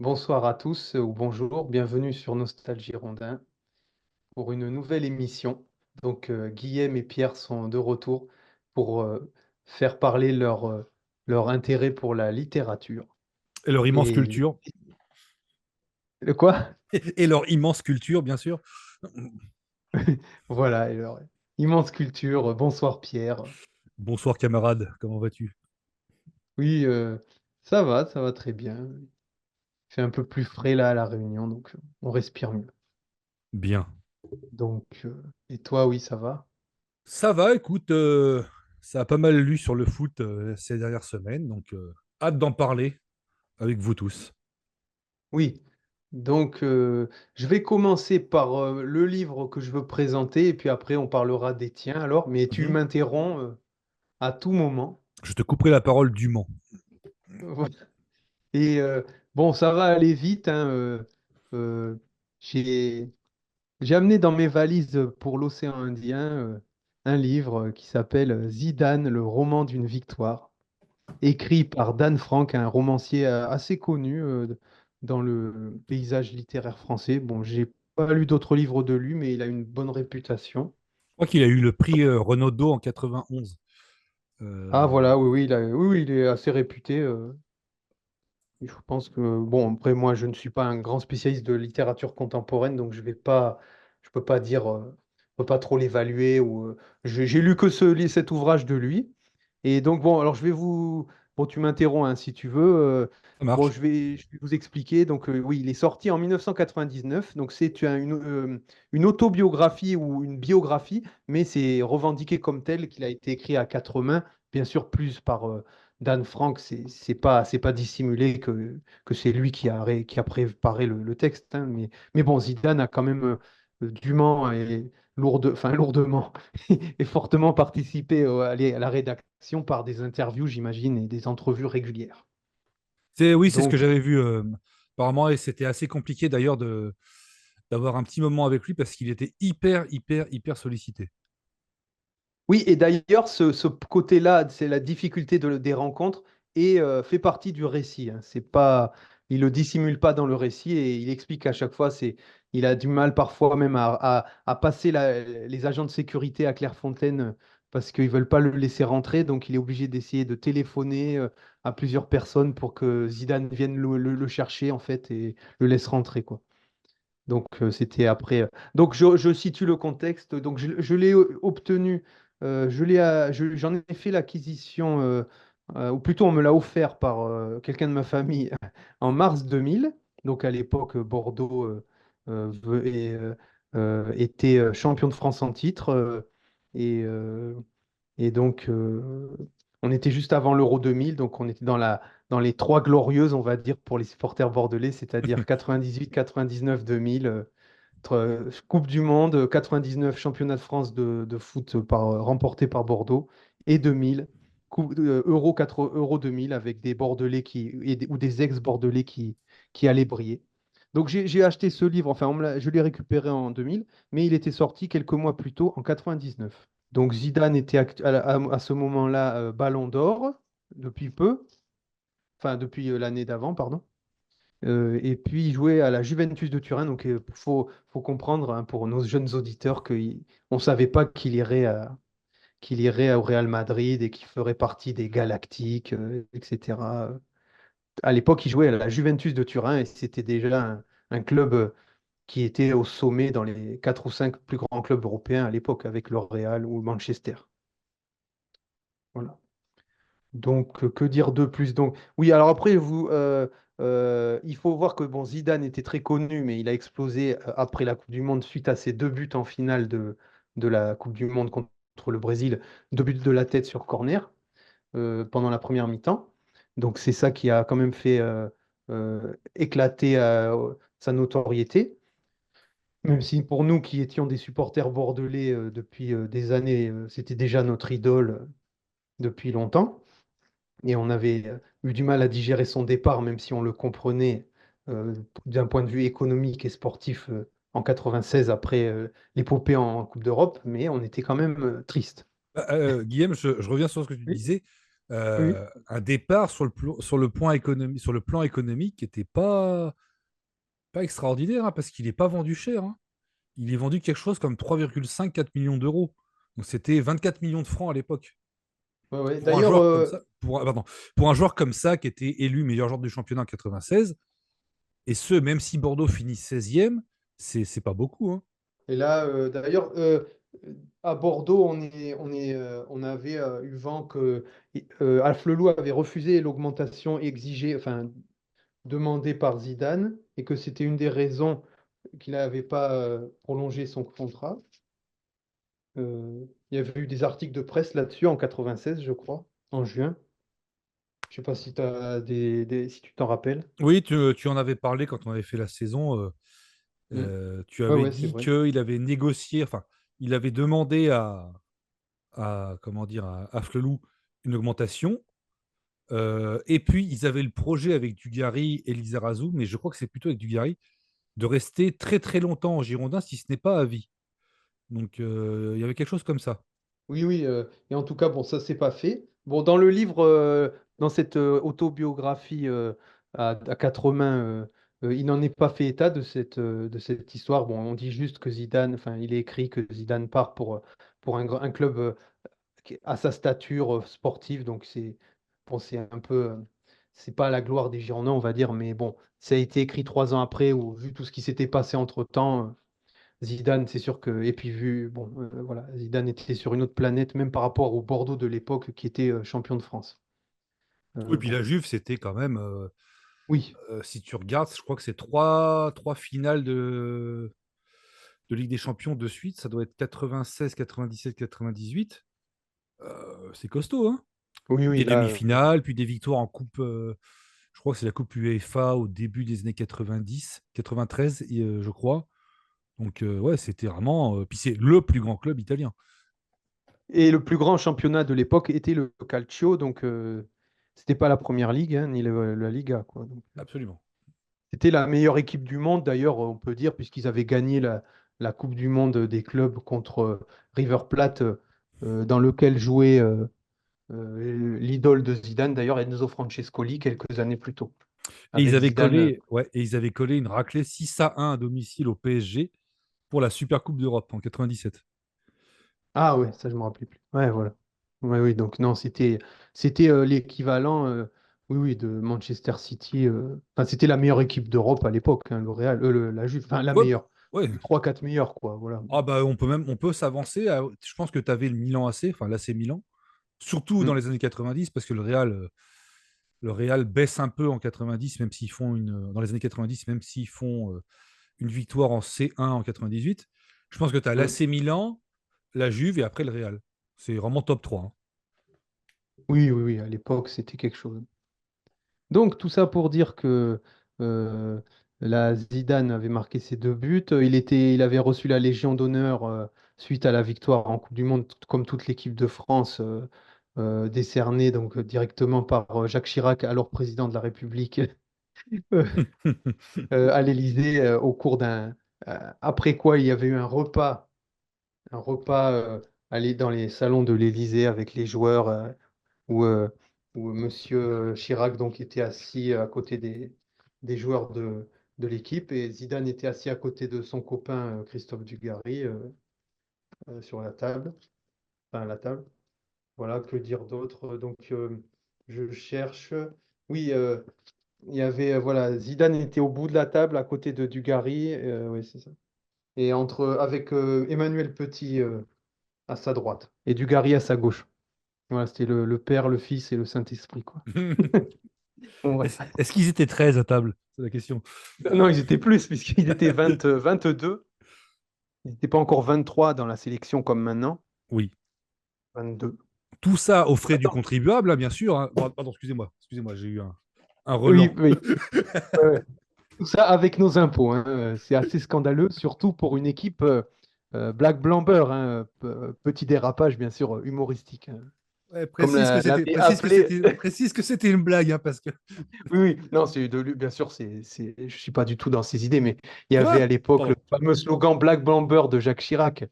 Bonsoir à tous ou bonjour, bienvenue sur Nostalgie Rondin pour une nouvelle émission. Guillaume et Pierre sont de retour pour faire parler leur intérêt pour la littérature. Et leur immense Et culture. le quoi? Et leur immense culture, bien sûr. Voilà, et leur immense culture. Bonsoir Pierre. Bonsoir camarade, comment vas-tu? Oui, ça va très bien. Il fait un peu plus frais là à La Réunion, donc on respire mieux. Bien. Et toi, oui, ça va? Ça va, écoute, ça a pas mal lu sur le foot ces dernières semaines, donc hâte d'en parler avec vous tous. Oui, je vais commencer par le livre que je veux présenter et puis après on parlera des tiens alors, mais tu Mhm. m'interromps à tout moment. Je te couperai la parole dûment. Voilà. Et bon, ça va aller vite, hein, euh, j'ai j'ai amené dans mes valises pour l'océan Indien un livre qui s'appelle Zidane, le roman d'une victoire, écrit par Dan Frank, un romancier assez connu dans le paysage littéraire français. Bon, j'ai pas lu d'autres livres de lui, mais il a une bonne réputation. Je crois qu'il a eu le prix Renaudot en 91. Ah Euh, voilà, oui, oui, oui, il est assez réputé. Je pense que, bon, après moi, je ne suis pas un grand spécialiste de littérature contemporaine, donc je peux pas dire, je peux pas trop l'évaluer. J'ai lu que cet ouvrage de lui. Et donc, bon, alors bon, tu m'interromps hein, si tu veux. Ça Bon, marche. je vais vous expliquer. Oui, il est sorti en 1999. Donc, c'est une autobiographie ou une biographie, mais c'est revendiqué comme tel qu'il a été écrit à quatre mains, bien sûr, plus par Dan Frank. C'est pas dissimulé que c'est lui qui a préparé le texte. Hein, mais bon, Zidane a quand même dûment et lourdement et fortement participé à la rédaction par des interviews, j'imagine, et des entrevues régulières. Oui, c'est ce que Donc, j'avais vu apparemment, et c'était assez compliqué d'ailleurs d'avoir un petit moment avec lui parce qu'il était hyper sollicité. oui, et d'ailleurs, ce côté-là, c'est la difficulté des rencontres et fait partie du récit. Hein. C'est pas, il le dissimule pas dans le récit et il explique à chaque fois, il a du mal parfois même à passer les agents de sécurité à Clairefontaine parce qu'ils veulent pas le laisser rentrer, donc il est obligé d'essayer de téléphoner à plusieurs personnes pour que Zidane vienne le chercher en fait et le laisse rentrer quoi. C'était après. Je situe le contexte. Je l'ai obtenu. J'en ai fait l'acquisition, ou plutôt on me l'a offert par quelqu'un de ma famille en mars 2000. Donc à l'époque, Bordeaux était champion de France en titre. Et, euh, et donc, on était juste avant l'Euro 2000, donc on était dans les trois glorieuses, on va dire, pour les supporters bordelais, c'est-à-dire 98, 99, 2000, Coupe du Monde, 99, Championnat de France de foot remporté par Bordeaux, et 2000, Euro 2000, avec des Bordelais ou des ex-Bordelais qui allaient briller. Donc j'ai acheté ce livre, enfin je l'ai récupéré en 2000, mais il était sorti quelques mois plus tôt, en 99. Donc Zidane était à ce moment-là Ballon d'Or depuis peu, enfin depuis l'année d'avant, pardon. Et puis il jouait à la Juventus de Turin. Donc faut comprendre hein, pour nos jeunes auditeurs qu'on ne savait pas qu'il irait au Real Madrid et qu'il ferait partie des Galactiques, etc. À l'époque, il jouait à la Juventus de Turin et c'était déjà un club qui était au sommet dans les quatre ou cinq plus grands clubs européens à l'époque avec le Real ou Manchester. Voilà. Que dire de plus? Donc, oui, alors après, il faut voir que bon, Zidane était très connu, mais il a explosé après la Coupe du Monde suite à ses deux buts en finale de la Coupe du Monde contre le Brésil, deux buts de la tête sur corner pendant la première mi-temps. Donc, c'est ça qui a quand même fait éclater sa notoriété. Même si pour nous qui étions des supporters bordelais depuis des années, c'était déjà notre idole depuis longtemps. Et on avait eu du mal à digérer son départ, même si on le comprenait d'un point de vue économique et sportif en 96 après l'épopée en Coupe d'Europe, mais on était quand même triste. Guillaume, je reviens sur ce que tu Oui. disais. Un départ sur le plan économique qui n'était pas extraordinaire, hein, parce qu'il n'est pas vendu cher, hein. Il est vendu quelque chose comme 3,54 millions d'euros. Donc c'était 24 millions de francs à l'époque. Ouais, ouais. Pour un D'ailleurs, joueur comme ça, pour un joueur comme ça qui était élu meilleur joueur du championnat en 96, et ce, même si Bordeaux finit 16e, c'est pas beaucoup, hein. et là, à Bordeaux, on avait eu vent que Alflelou avait refusé l'augmentation exigée, enfin demandée par Zidane, et que c'était une des raisons qu'il n'avait pas prolongé son contrat. Il y avait eu des articles de presse là-dessus en 96, je crois, en juin. Je sais pas si, si tu t'en rappelles. Oui, tu en avais parlé quand on avait fait la saison. Mm. Tu Ouais, avais ouais, c'est dit vrai. qu'il avait négocié, enfin, il avait demandé comment dire, à Flelou une augmentation. Et puis, ils avaient le projet avec Dugarry et Lizarazu, mais je crois que c'est plutôt avec Dugarry, de rester très très longtemps en Girondin, si ce n'est pas à vie. Donc, il y avait quelque chose comme ça. Oui, oui, et en tout cas, bon, ça, c'est pas fait. Bon, dans le livre, dans cette autobiographie à quatre mains, il n'en est pas fait état de cette histoire. Bon, on dit juste que Zidane, enfin, il est écrit que Zidane part pour un club à sa stature sportive, donc c'est bon, c'est un peu, c'est pas la gloire des Girondins, on va dire, mais bon, ça a été écrit 3 ans après, ou vu tout ce qui s'était passé entre-temps. Zidane, c'est sûr que. Et puis, bon, voilà, Zidane était sur une autre planète, même par rapport au Bordeaux de l'époque qui était champion de France. Oui, puis Bon, la Juve, c'était quand même, oui, si tu regardes, je crois que c'est trois finales de Ligue des Champions de suite. Ça doit être 96, 97, 98. C'est costaud, hein. oui, oui, Des là, demi-finales, puis des victoires en coupe. Je crois que c'est la Coupe UEFA au début des années 90, 93, je crois. Donc, ouais, c'était vraiment. Puis c'est le plus grand club italien. et le plus grand championnat de l'époque était le Calcio, donc c'était pas la première ligue, hein, ni la Liga, quoi. Donc, Absolument. c'était la meilleure équipe du monde, d'ailleurs, on peut dire, puisqu'ils avaient gagné la Coupe du Monde des clubs contre River Plate, dans lequel jouait l'idole de Zidane, d'ailleurs, Enzo Francescoli, quelques années plus tôt. Et ils Avec avaient Zidane. collé, ouais, et ils avaient collé une raclée 6-1 à domicile au PSG pour la Super Coupe d'Europe en 97. Ah ouais, ça je me rappelais plus. Ouais, voilà. Ouais, oui, donc non, c'était l'équivalent, oui, oui, de Manchester City. Enfin, c'était la meilleure équipe d'Europe à l'époque, hein, le Real, la Juve, enfin la Ouais, meilleure. ouais. Les 3-4 meilleurs, quoi. Voilà. Ah bah on peut s'avancer. Je pense que tu avais le Milan AC, enfin l'AC Milan, surtout dans Mm. les années 90, parce que le Real baisse un peu en 90, même s'ils font dans les années 90, même s'ils font une victoire en C1 en 98. Je pense que tu as Ouais. l'AC Milan, la Juve et après le Real. C'est vraiment top 3, hein. Oui, oui, oui, à l'époque, c'était quelque chose. Donc, tout ça pour dire que euh, la Zidane avait marqué ses 2 buts. Il avait reçu la Légion d'honneur suite à la victoire en Coupe du Monde, comme toute l'équipe de France, décernée donc directement par Jacques Chirac, alors président de la République, euh, à l'Élysée, au cours après quoi il y avait eu un repas allé dans les salons de l'Élysée avec les joueurs. Où, Monsieur Chirac donc était assis à côté des joueurs de l'équipe et Zidane était assis à côté de son copain Christophe Dugarry sur la table, enfin à la table. Voilà, que dire d'autre? Donc je cherche. Oui, il y avait voilà, Zidane était au bout de la table à côté de Dugarry, oui, c'est ça. Et avec Emmanuel Petit à sa droite et Dugarry à sa gauche. Voilà, c'était le Père, le Fils et le Saint-Esprit, quoi. Ouais. Est-ce qu'ils étaient 13 à table? C'est la question. Non, ils étaient plus, puisqu'ils étaient 22. Ils n'étaient pas encore 23 dans la sélection comme maintenant. Oui. 22. Tout ça aux frais du Attends. contribuable, hein, bien sûr, hein. Pardon, excusez-moi, j'ai eu un Oui, relent. oui. Ouais, ouais. Tout ça avec nos impôts, hein. C'est assez scandaleux, surtout pour une équipe Black Blamber, hein. Petit dérapage, bien sûr, humoristique, hein. Ouais, Comme l'avait appelé. précise que c'était une blague, hein, parce que. Oui, oui. Non, bien sûr, je ne suis pas du tout dans ces idées, mais il y avait Quoi? à l'époque le Pardon. fameux slogan Black Blamber de Jacques Chirac,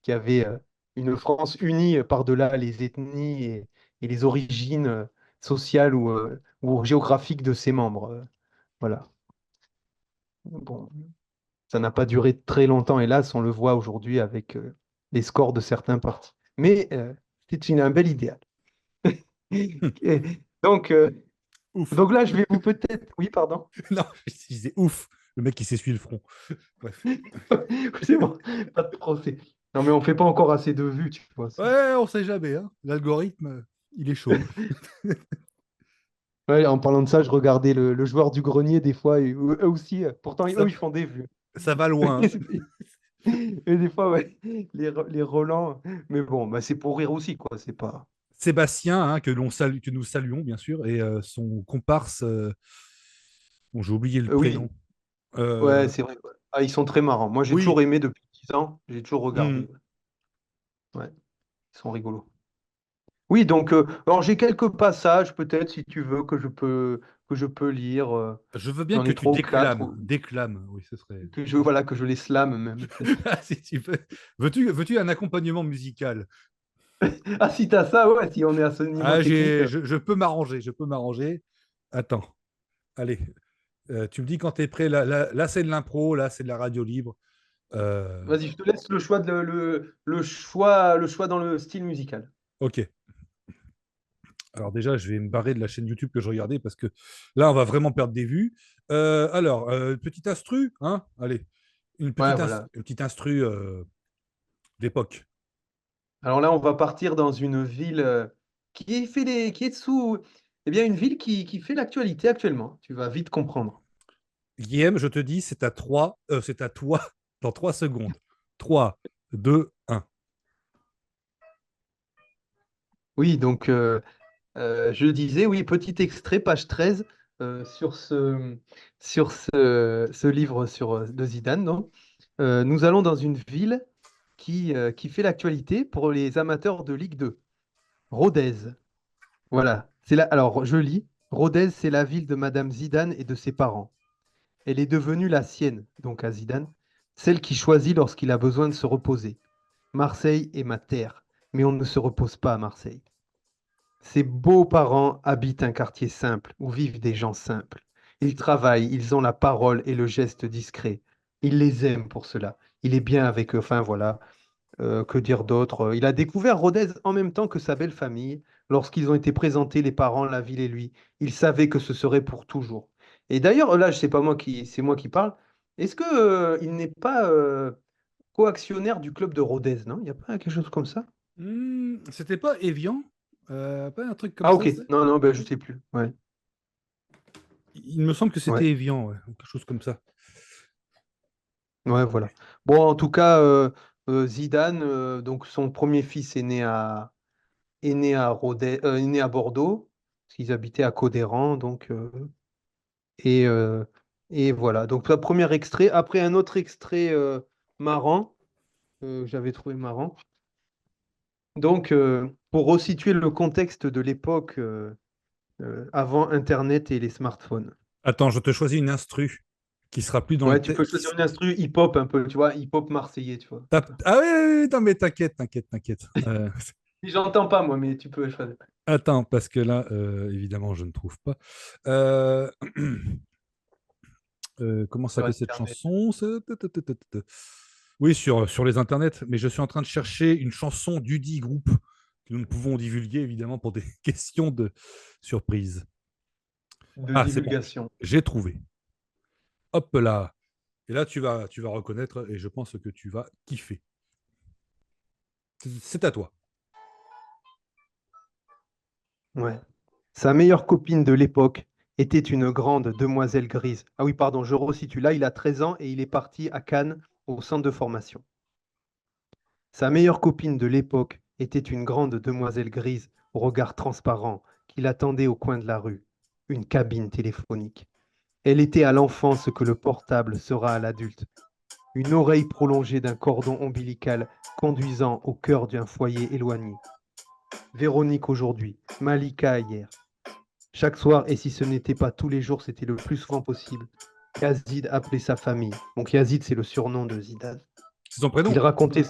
qui avait une France unie par-delà les ethnies et les origines sociales ou géographiques de ses membres. Voilà. Bon, ça n'a pas duré très longtemps, hélas, on le voit aujourd'hui avec les scores de certains partis. Mais un bel idéal. Et donc, euh, Ouf. donc là, je vais vous peut-être... Oui, pardon. Non, je disais ouf. Le mec qui s'essuie le front. Bref. C'est bon, pas de procès. Non, mais on fait pas encore assez de vues, tu vois. Ouais, on sait jamais. Hein. L'algorithme, il est chaud. Ouais, en parlant de ça, je regardais le joueur du grenier des fois, et eux aussi, pourtant Ça, eux, ils font des vues. ça va loin. Hein. Et des fois, ouais, les relents, mais bon, bah, c'est pour rire aussi, quoi. C'est pas. Sébastien, hein, que nous saluons, bien sûr, et son comparse, bon, j'ai oublié le Oui, prénom. ouais, Euh, c'est vrai. Ouais. Ah, ils sont très marrants. Moi, j'ai toujours oui. aimé depuis 10 ans, j'ai toujours regardé. Hmm. Ouais, ils sont rigolos. Oui, donc, alors j'ai quelques passages, peut-être, si tu veux, que je peux lire. Je veux bien J'en que ai tu trois ou quatre, déclames. Déclame, oui, ce serait. voilà, que je les slame même, peut-être. Si tu veux. Veux-tu un accompagnement musical? Ah, si t'as ça, ouais, si on est à ce niveau Ah, technique. je peux m'arranger, je peux m'arranger. Attends, allez, tu me dis quand tu es prêt. Là, c'est de l'impro, là, c'est de la radio libre. Euh, Vas-y, je te laisse le choix, le choix dans le style musical. ok. Alors déjà, je vais me barrer de la chaîne YouTube que je regardais parce que là, on va vraiment perdre des vues. Alors, petite instru, hein? Allez, Ouais, voilà. une petite instru d'époque. Alors là, on va partir dans une ville qui est sous, eh bien, une ville qui fait l'actualité actuellement. Tu vas vite comprendre. Guillaume, je te dis, c'est à toi dans 3 secondes. 3, 2, 1. Oui, donc je disais, oui, petit extrait, page 13, sur ce livre de Zidane. Donc. Nous allons dans une ville qui fait l'actualité pour les amateurs de Ligue 2. Rodez. Voilà. Alors, je lis. Rodez, c'est la ville de Madame Zidane et de ses parents. Elle est devenue la sienne, donc à Zidane, celle qui choisit lorsqu'il a besoin de se reposer. Marseille est ma terre, mais on ne se repose pas à Marseille. Ses beaux-parents habitent un quartier simple où vivent des gens simples. Ils travaillent, ils ont la parole et le geste discret. Il les aime pour cela. Il est bien avec eux. Enfin voilà, que dire d'autre? Il a découvert Rodez en même temps que sa belle famille. Lorsqu'ils ont été présentés, les parents, la ville et lui, il savait que ce serait pour toujours. Et d'ailleurs, là, c'est moi qui parle. Est-ce que il n'est pas coactionnaire du club de Rodez, non? Il n'y a pas quelque chose comme ça? C'était pas Evian? Pas un truc comme Ah ça. ok, non, non, ben, je sais plus. Ouais, Il me semble que ouais, c'était Evian, ouais, ou quelque chose comme ça. ouais, voilà. Bon, en tout cas, Zidane, donc son premier fils est né à Bordeaux, parce qu'ils habitaient à Codéran, donc et, euh, et voilà. Donc le premier extrait. Après un autre extrait marrant, que j'avais trouvé marrant. Donc pour resituer le contexte de l'époque avant Internet et les smartphones. Attends, je te choisis une instru qui sera plus dans le Ouais, tu peux texte. choisir une instru hip-hop un peu, tu vois, hip-hop marseillais, tu vois. Ah oui, oui, oui, non, mais t'inquiète, t'inquiète, t'inquiète. Si j'entends pas moi, mais tu peux choisir. Attends, parce que là, évidemment, je ne trouve pas. Euh, comment Sur s'appelle cette Internet. chanson? Oui, sur les internets, mais je suis en train de chercher une chanson d'Udi Group que nous ne pouvons divulguer, évidemment, pour des questions de surprise. De Ah, c'est bon, divulgation. j'ai trouvé. Hop là. Et là, tu vas reconnaître et je pense que tu vas kiffer. C'est à toi. Ouais. Sa meilleure copine de l'époque était une grande demoiselle grise. Ah oui, pardon, je resitue. Là, il a 13 ans et il est parti à Cannes au centre de formation. Sa meilleure copine de l'époque était une grande demoiselle grise au regard transparent qui l'attendait au coin de la rue, une cabine téléphonique. Elle était à l'enfant ce que le portable sera à l'adulte, une oreille prolongée d'un cordon ombilical conduisant au cœur d'un foyer éloigné. Véronique aujourd'hui, Malika hier. Chaque soir, et si ce n'était pas tous les jours, c'était le plus souvent possible. Yazid appelait sa famille. Donc Yazid, c'est le surnom de Zidane. C'est son Il prénom. racontait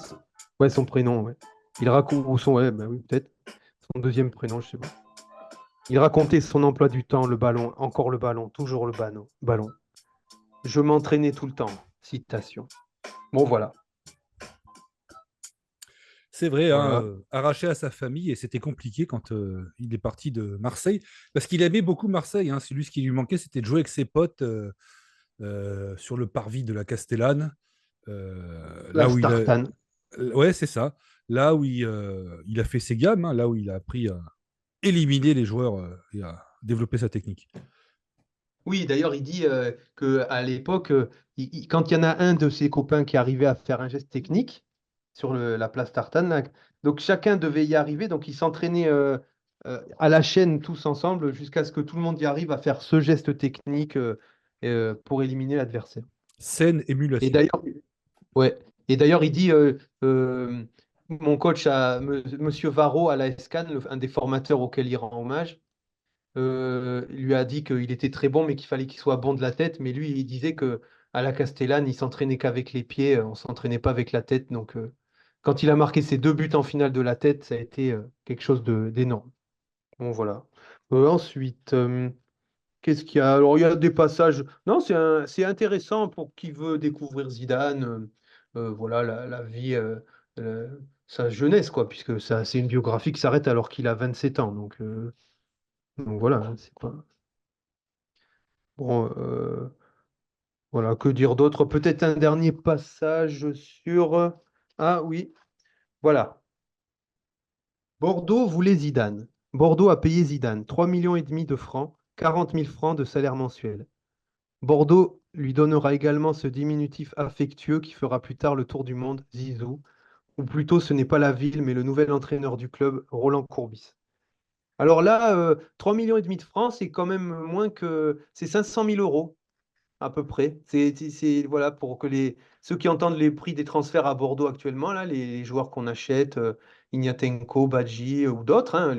ouais, son prénom, ouais. Il raconte, ou son, ouais, bah oui, peut-être. son deuxième prénom, je sais pas. Il racontait son emploi du temps, le ballon, encore le ballon, toujours le ballon. Je m'entraînais tout le temps. Citation. Bon, voilà. C'est vrai, hein, Voilà. arraché à sa famille, et c'était compliqué quand il est parti de Marseille, parce qu'il aimait beaucoup Marseille. Hein. C'est lui, ce qui lui manquait, c'était de jouer avec ses potes sur le parvis de la Castellane, La là où il a... Startan. Ouais, c'est ça. Là où il a fait ses gammes, hein, là où il a appris à éliminer les joueurs et à développer sa technique. Oui, d'ailleurs, il dit que à l'époque, quand il y en a un de ses copains qui arrivait à faire un geste technique sur la place Tartane, là, donc chacun devait y arriver. Donc ils s'entraînaient à la chaîne tous ensemble jusqu'à ce que tout le monde y arrive à faire ce geste technique pour éliminer l'adversaire. Saine Et émulation. d'ailleurs, ouais. Et d'ailleurs, il dit mon coach, Monsieur Varro à la SCAN, un des formateurs auquel il rend hommage. Il lui a dit qu'il était très bon, mais qu'il fallait qu'il soit bon de la tête. Mais lui, il disait que à la Castellane, il s'entraînait qu'avec les pieds, on s'entraînait pas avec la tête. Donc, quand il a marqué ses 2 buts en finale de la tête, ça a été quelque chose d'énorme. Bon, voilà. Ensuite, qu'est-ce qu'il y a? Alors, il y a des passages. Non, c'est intéressant pour qui veut découvrir Zidane. Voilà, la vie, euh, sa jeunesse, quoi, puisque ça, c'est une biographie qui s'arrête alors qu'il a 27 ans. Donc voilà, hein, c'est pas. Bon, voilà, que dire d'autre? Peut-être un dernier passage sur. Ah oui, voilà. Bordeaux voulait Zidane. Bordeaux a payé Zidane 3,5 millions de francs, 40 000 francs de salaire mensuel. Bordeaux lui donnera également ce diminutif affectueux qui fera plus tard le tour du monde, Zizou, ou plutôt ce n'est pas la ville, mais le nouvel entraîneur du club, Roland Courbis. Alors là, 3,5 millions de francs, c'est quand même moins que. C'est 500 000 euros à peu près. Voilà, pour que ceux qui entendent les prix des transferts à Bordeaux actuellement, là, les joueurs qu'on achète, Ignatenko, Badji ou d'autres, hein,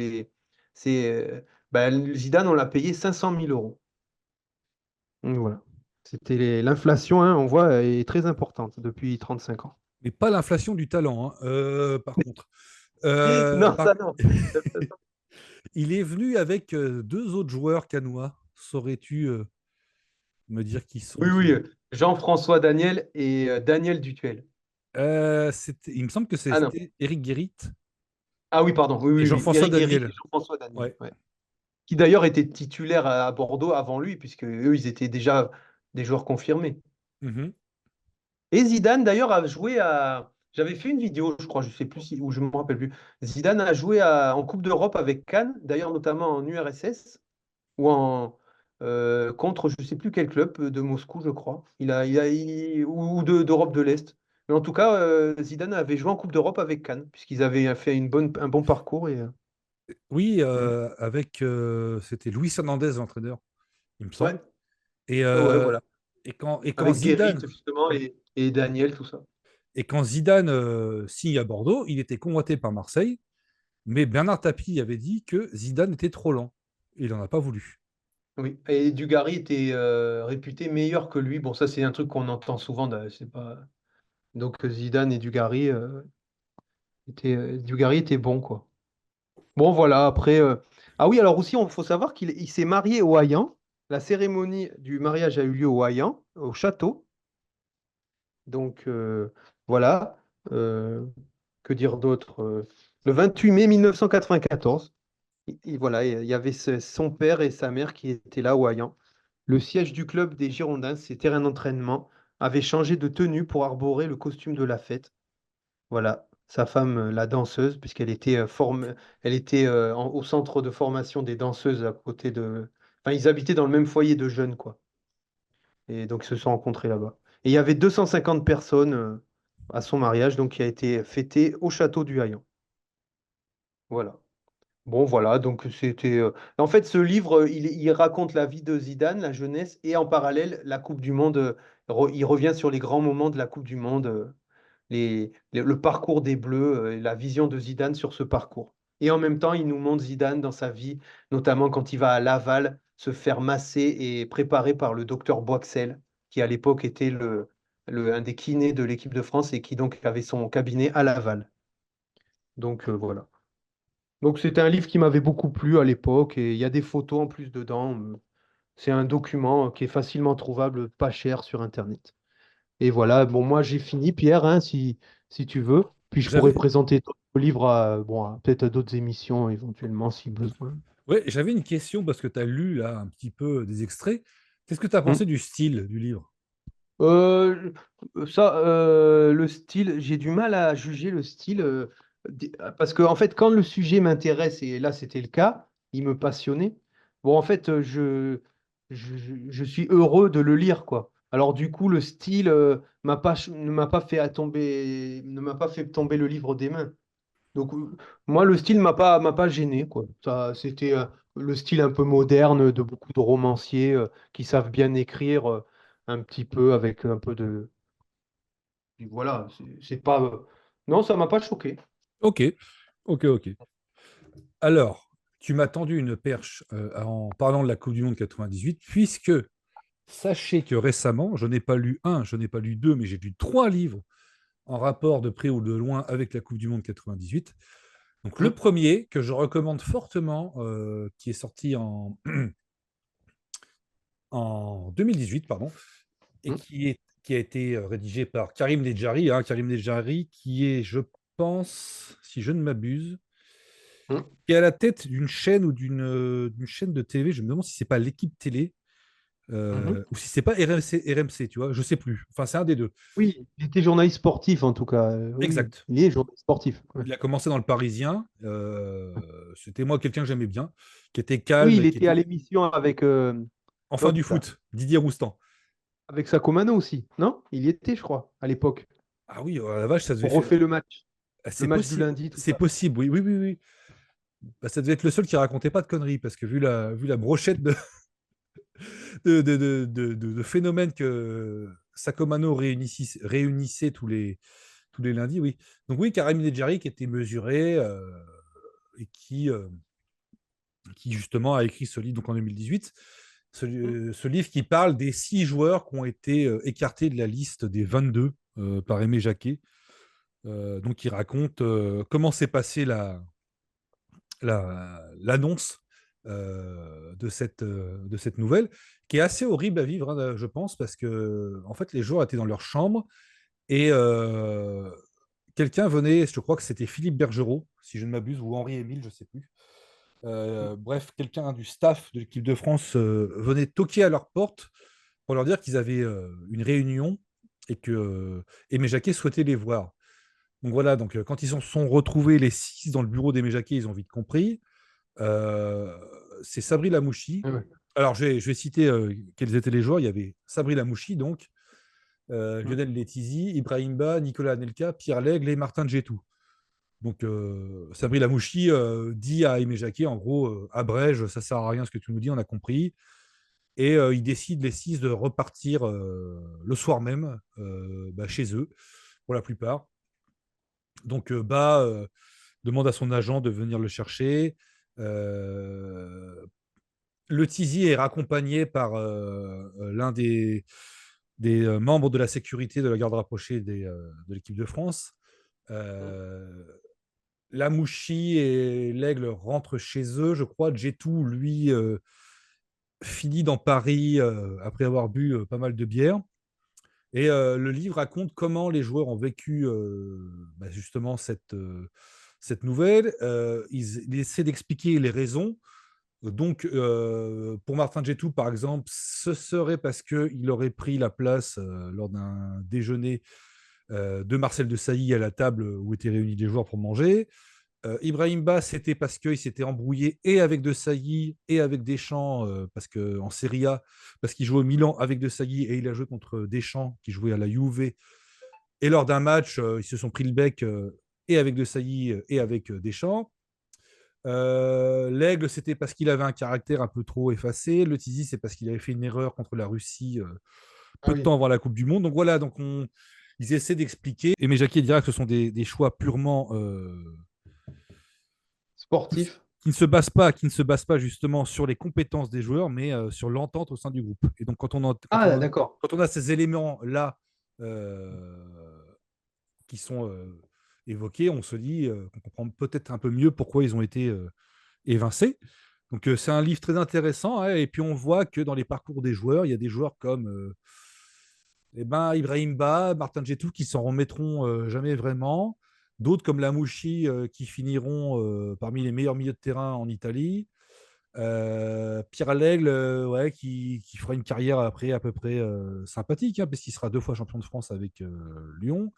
c'est, Zidane, on l'a payé 500 000 euros. Donc, voilà. L'inflation, hein, on voit, est très importante depuis 35 ans. Mais pas l'inflation du talent, hein, par contre. Euh, Non, par- ça non. Il est venu avec deux autres joueurs canois. Saurais-tu me dire qui sont Oui, oui, Jean-François Daniel et Daniel Dutuel. Il me semble que Ah non. c'était Eric Guérit Ah oui, pardon. Oui, et oui, oui. Jean-François Éric Guéry et Daniel. Jean-François Daniel. Ouais. Ouais. Qui d'ailleurs étaient titulaires à Bordeaux avant lui, puisque eux, ils étaient déjà des joueurs confirmés. Mhm. Et Zidane, d'ailleurs, a joué à. J'avais fait une vidéo, je crois, je sais plus où je me rappelle plus. Zidane a joué en Coupe d'Europe avec Cannes, d'ailleurs, notamment en URSS, ou contre je sais plus quel club de Moscou, je crois. Ou d'Europe de l'Est. Mais en tout cas, Zidane avait joué en Coupe d'Europe avec Cannes, puisqu'ils avaient fait un bon parcours. Oui, Mm. avec c'était Luis Hernandez, l'entraîneur, il me Ouais, semble. Et, ouais, euh, voilà. et quand Avec Guérit, Zidane, justement, et Daniel, tout ça. et quand Zidane signe à Bordeaux, il était convoité par Marseille, mais Bernard Tapie avait dit que Zidane était trop lent. Il n'en a pas voulu. Oui, et Dugarry était réputé meilleur que lui. Bon, ça, c'est un truc qu'on entend souvent. C'est pas. Donc, Zidane et Dugarry, Dugarry était bon, quoi. Bon, voilà, après. Ah oui, alors aussi, il faut savoir qu'il s'est marié au Hayan. La cérémonie du mariage a eu lieu au Hayan, au château. Donc, voilà. Euh, que dire d'autre? Le 28 mai 1994. Voilà, il y avait son père et sa mère qui étaient là au Hayan. Le siège du club des Girondins, ses terrains d'entraînement, avait changé de tenue pour arborer le costume de la fête. Voilà, sa femme, la danseuse, puisqu'elle était, elle était au centre de formation des danseuses à côté de. Enfin, ils habitaient dans le même foyer de jeunes, quoi. Et donc, ils se sont rencontrés là-bas. Et il y avait 250 personnes à son mariage, donc qui a été fêté au château du Hayan. Voilà. Bon, voilà, donc c'était. En fait, ce livre, il raconte la vie de Zidane, la jeunesse, et en parallèle, la Coupe du Monde. Il revient sur les grands moments de la Coupe du Monde, le parcours des Bleus, la vision de Zidane sur ce parcours. Et en même temps, il nous montre Zidane dans sa vie, notamment quand il va à Laval se faire masser et préparer par le docteur Boixel, qui à l'époque était un des kinés de l'équipe de France et qui donc avait son cabinet à Laval. Donc voilà. Donc c'était un livre qui m'avait beaucoup plu à l'époque et il y a des photos en plus dedans. C'est un document qui est facilement trouvable, pas cher sur Internet. Et voilà, bon, moi j'ai fini, Pierre, hein, si tu veux. Puis je pourrais J'avais présenter ton livre à, bon, peut-être à d'autres émissions éventuellement si besoin. ouais, j'avais une question parce que tu as lu là un petit peu des extraits. Qu'est-ce que tu as Hmm. pensé du style du livre? Euh, le style, j'ai du mal à juger le style parce que en fait, quand le sujet m'intéresse, et là c'était le cas, il me passionnait. Bon, en fait, je suis heureux de le lire, quoi. Alors du coup, le style ne m'a pas fait tomber, ne m'a pas fait tomber le livre des mains. Donc moi, le style m'a pas gêné, quoi. Ça, c'était le style un peu moderne de beaucoup de romanciers qui savent bien écrire un petit peu avec un peu de voilà, c'est pas non, ça m'a pas choqué. Ok, ok, ok. Alors, tu m'as tendu une perche en parlant de la Coupe du Monde 98, puisque sachez que récemment, je n'ai pas lu un, je n'ai pas lu deux, mais j'ai lu trois livres en rapport de près ou de loin avec la Coupe du Monde 98. Donc le Hum, premier que je recommande fortement, qui est sorti en 2018, pardon, et hum, qui a été rédigé par Karim Ledjari, hein, Karim Ledjari, qui est, je pense, si je ne m'abuse, hum, qui est à la tête d'une chaîne ou d'une chaîne de télé. Je me demande si c'est pas l'équipe télé mhm. ou si c'est pas RMC, tu vois, je sais plus. Enfin, c'est un des deux. Oui, il était journaliste sportif en tout cas. Oui, oui, Exact. il est journaliste sportif. Ouais. Il a commencé dans le Parisien. C'était moi quelqu'un que j'aimais bien, qui était Oui, calme il et qui était à était l'émission enfin du hop là, foot. Didier Roustan. avec Sacomano aussi, non? Il y était, je crois, à l'époque. Ah oui, oh la vache, ça devait On faire. refait le C'est match du possible. lundi, tout C'est ça. possible, oui, oui, oui, oui. Bah, ça devait être le seul qui racontait pas de conneries, parce que vu la brochette de phénomènes que Sacomano réunissait tous les lundis, oui. Donc oui, Karim Nedjari qui était mesuré et qui justement a écrit ce livre donc en 2018. Hum, Ce livre qui parle des 6 joueurs qui ont été écartés de la liste des 22 par Aimé Jacquet. Donc il raconte comment s'est passée l'annonce de cette nouvelle, qui est assez horrible à vivre, hein, je pense, parce que en fait, les joueurs étaient dans leur chambre et quelqu'un venait, je crois que c'était Philippe Bergerot, si je ne m'abuse, ou Henri-Émile, je ne sais plus. hum. Bref, quelqu'un du staff de l'équipe de France venait toquer à leur porte pour leur dire qu'ils avaient une réunion et que Aimé Jacquet souhaitait les voir. Donc voilà, donc quand ils se sont retrouvés les 6 dans le bureau d'Aimé Jacquet, ils ont vite compris. Euh, c'est Sabri Lamouchi. Ouais, ouais. Alors, je vais citer quels étaient les joueurs. Il y avait Sabri Lamouchi, donc, Hum. Lionel Letizy, Ibrahim Ba, Nicolas Anelka, Pierre Lègle et Martin Djetou. Donc, Sabri Lamouchi dit à Aimé Jacquet, en gros, abrège, ça sert à rien ce que tu nous dis, on a compris. Et il décide les 6 de repartir le soir même bah, chez eux, pour la plupart. Donc, Ba demande à son agent de venir le chercher. Euh, le Tizi est raccompagné par l'un des membres de la sécurité de la garde rapprochée de l'équipe de France. Euh, Lamouchi et l'Aigle rentrent chez eux, je crois. Djetou, lui, finit dans Paris après avoir bu pas mal de bière. Et le livre raconte comment les joueurs ont vécu bah, justement cette nouvelle. Il essaie d'expliquer les raisons. Donc, pour Martin Djetou, par exemple, ce serait parce qu'il aurait pris la place lors d'un déjeuner de Marcel Desailly à la table où étaient réunis les joueurs pour manger. Ibrahim Ba, c'était parce qu'il s'était embrouillé et avec Desailly et avec Deschamps, parce qu'en Serie A, parce qu'il jouait au Milan avec Desailly et il a joué contre Deschamps qui jouait à la Juve. Et lors d'un match, ils se sont pris le bec et avec Desailly et avec Deschamps. L'Aigle, c'était parce qu'il avait un caractère un peu trop effacé. Le Tizi, c'est parce qu'il avait fait une erreur contre la Russie Ah peu de oui, temps avant la Coupe du Monde. Donc voilà, ils essaient d'expliquer. Et mais Jacquier dira que ce sont des choix purement sportif. qui ne se basent pas justement sur les compétences des joueurs, mais sur l'entente au sein du groupe. Et donc Ah, d'accord. quand on a ces éléments-là euh, qui sont évoqués, on se dit qu'on comprend peut-être un peu mieux pourquoi ils ont été évincés. Donc c'est un livre très intéressant, hein, et puis on voit que dans les parcours des joueurs, il y a des joueurs comme Ibrahim Ba, Martin Djetou qui s'en remettront jamais vraiment, d'autres comme Lamouchi qui finiront parmi les meilleurs milieux de terrain en Italie. Pierre Lègle, ouais, qui fera une carrière après à peu près sympathique, hein, parce qu'il sera 2 fois champion de France avec Lyon.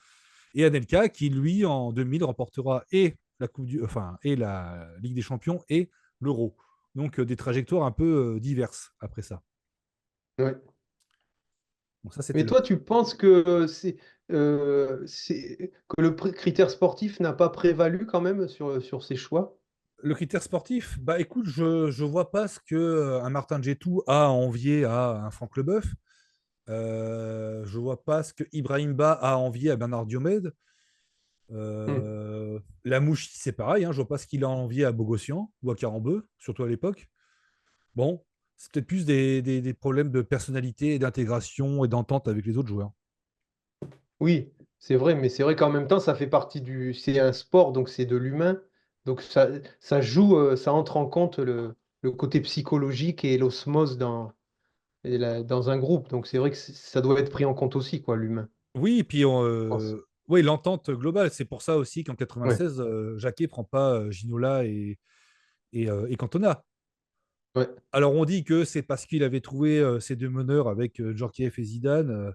Et Anelka, qui lui, en 2000, remportera et la Ligue des Champions et l'Euro. Donc des trajectoires un peu diverses après ça. Ouais. Donc ça, c'était Mais le... toi, tu penses que que le critère sportif n'a pas prévalu quand même sur ces choix? Le critère sportif. Bah écoute, je vois pas ce que un Martin Djetou a à envier à un Franck Leboeuf. Je vois pas ce que Ibrahim Ba a à envier à Bernard Diomède. Hmm. La Mouche, c'est pareil, hein, je vois pas ce qu'il a envié à Bogossian ou à Carambeu, surtout à l'époque. Bon, c'est peut-être plus des problèmes de personnalité et d'intégration et d'entente avec les autres joueurs. Oui, c'est vrai, mais c'est vrai qu'en même temps, ça fait partie c'est un sport, donc c'est de l'humain. Donc ça joue, ça entre en compte le côté psychologique et l'osmose dans un groupe. Donc c'est vrai que ça doit être pris en compte aussi, quoi, l'humain, Oui, et puis je pense. oui, l'entente globale, c'est pour ça aussi qu'en Ouais, 96, Jacquet prend pas Ginola et Cantona. ouais. Alors on dit que c'est parce qu'il avait trouvé ces deux meneurs avec Djorkaeff et Zidane,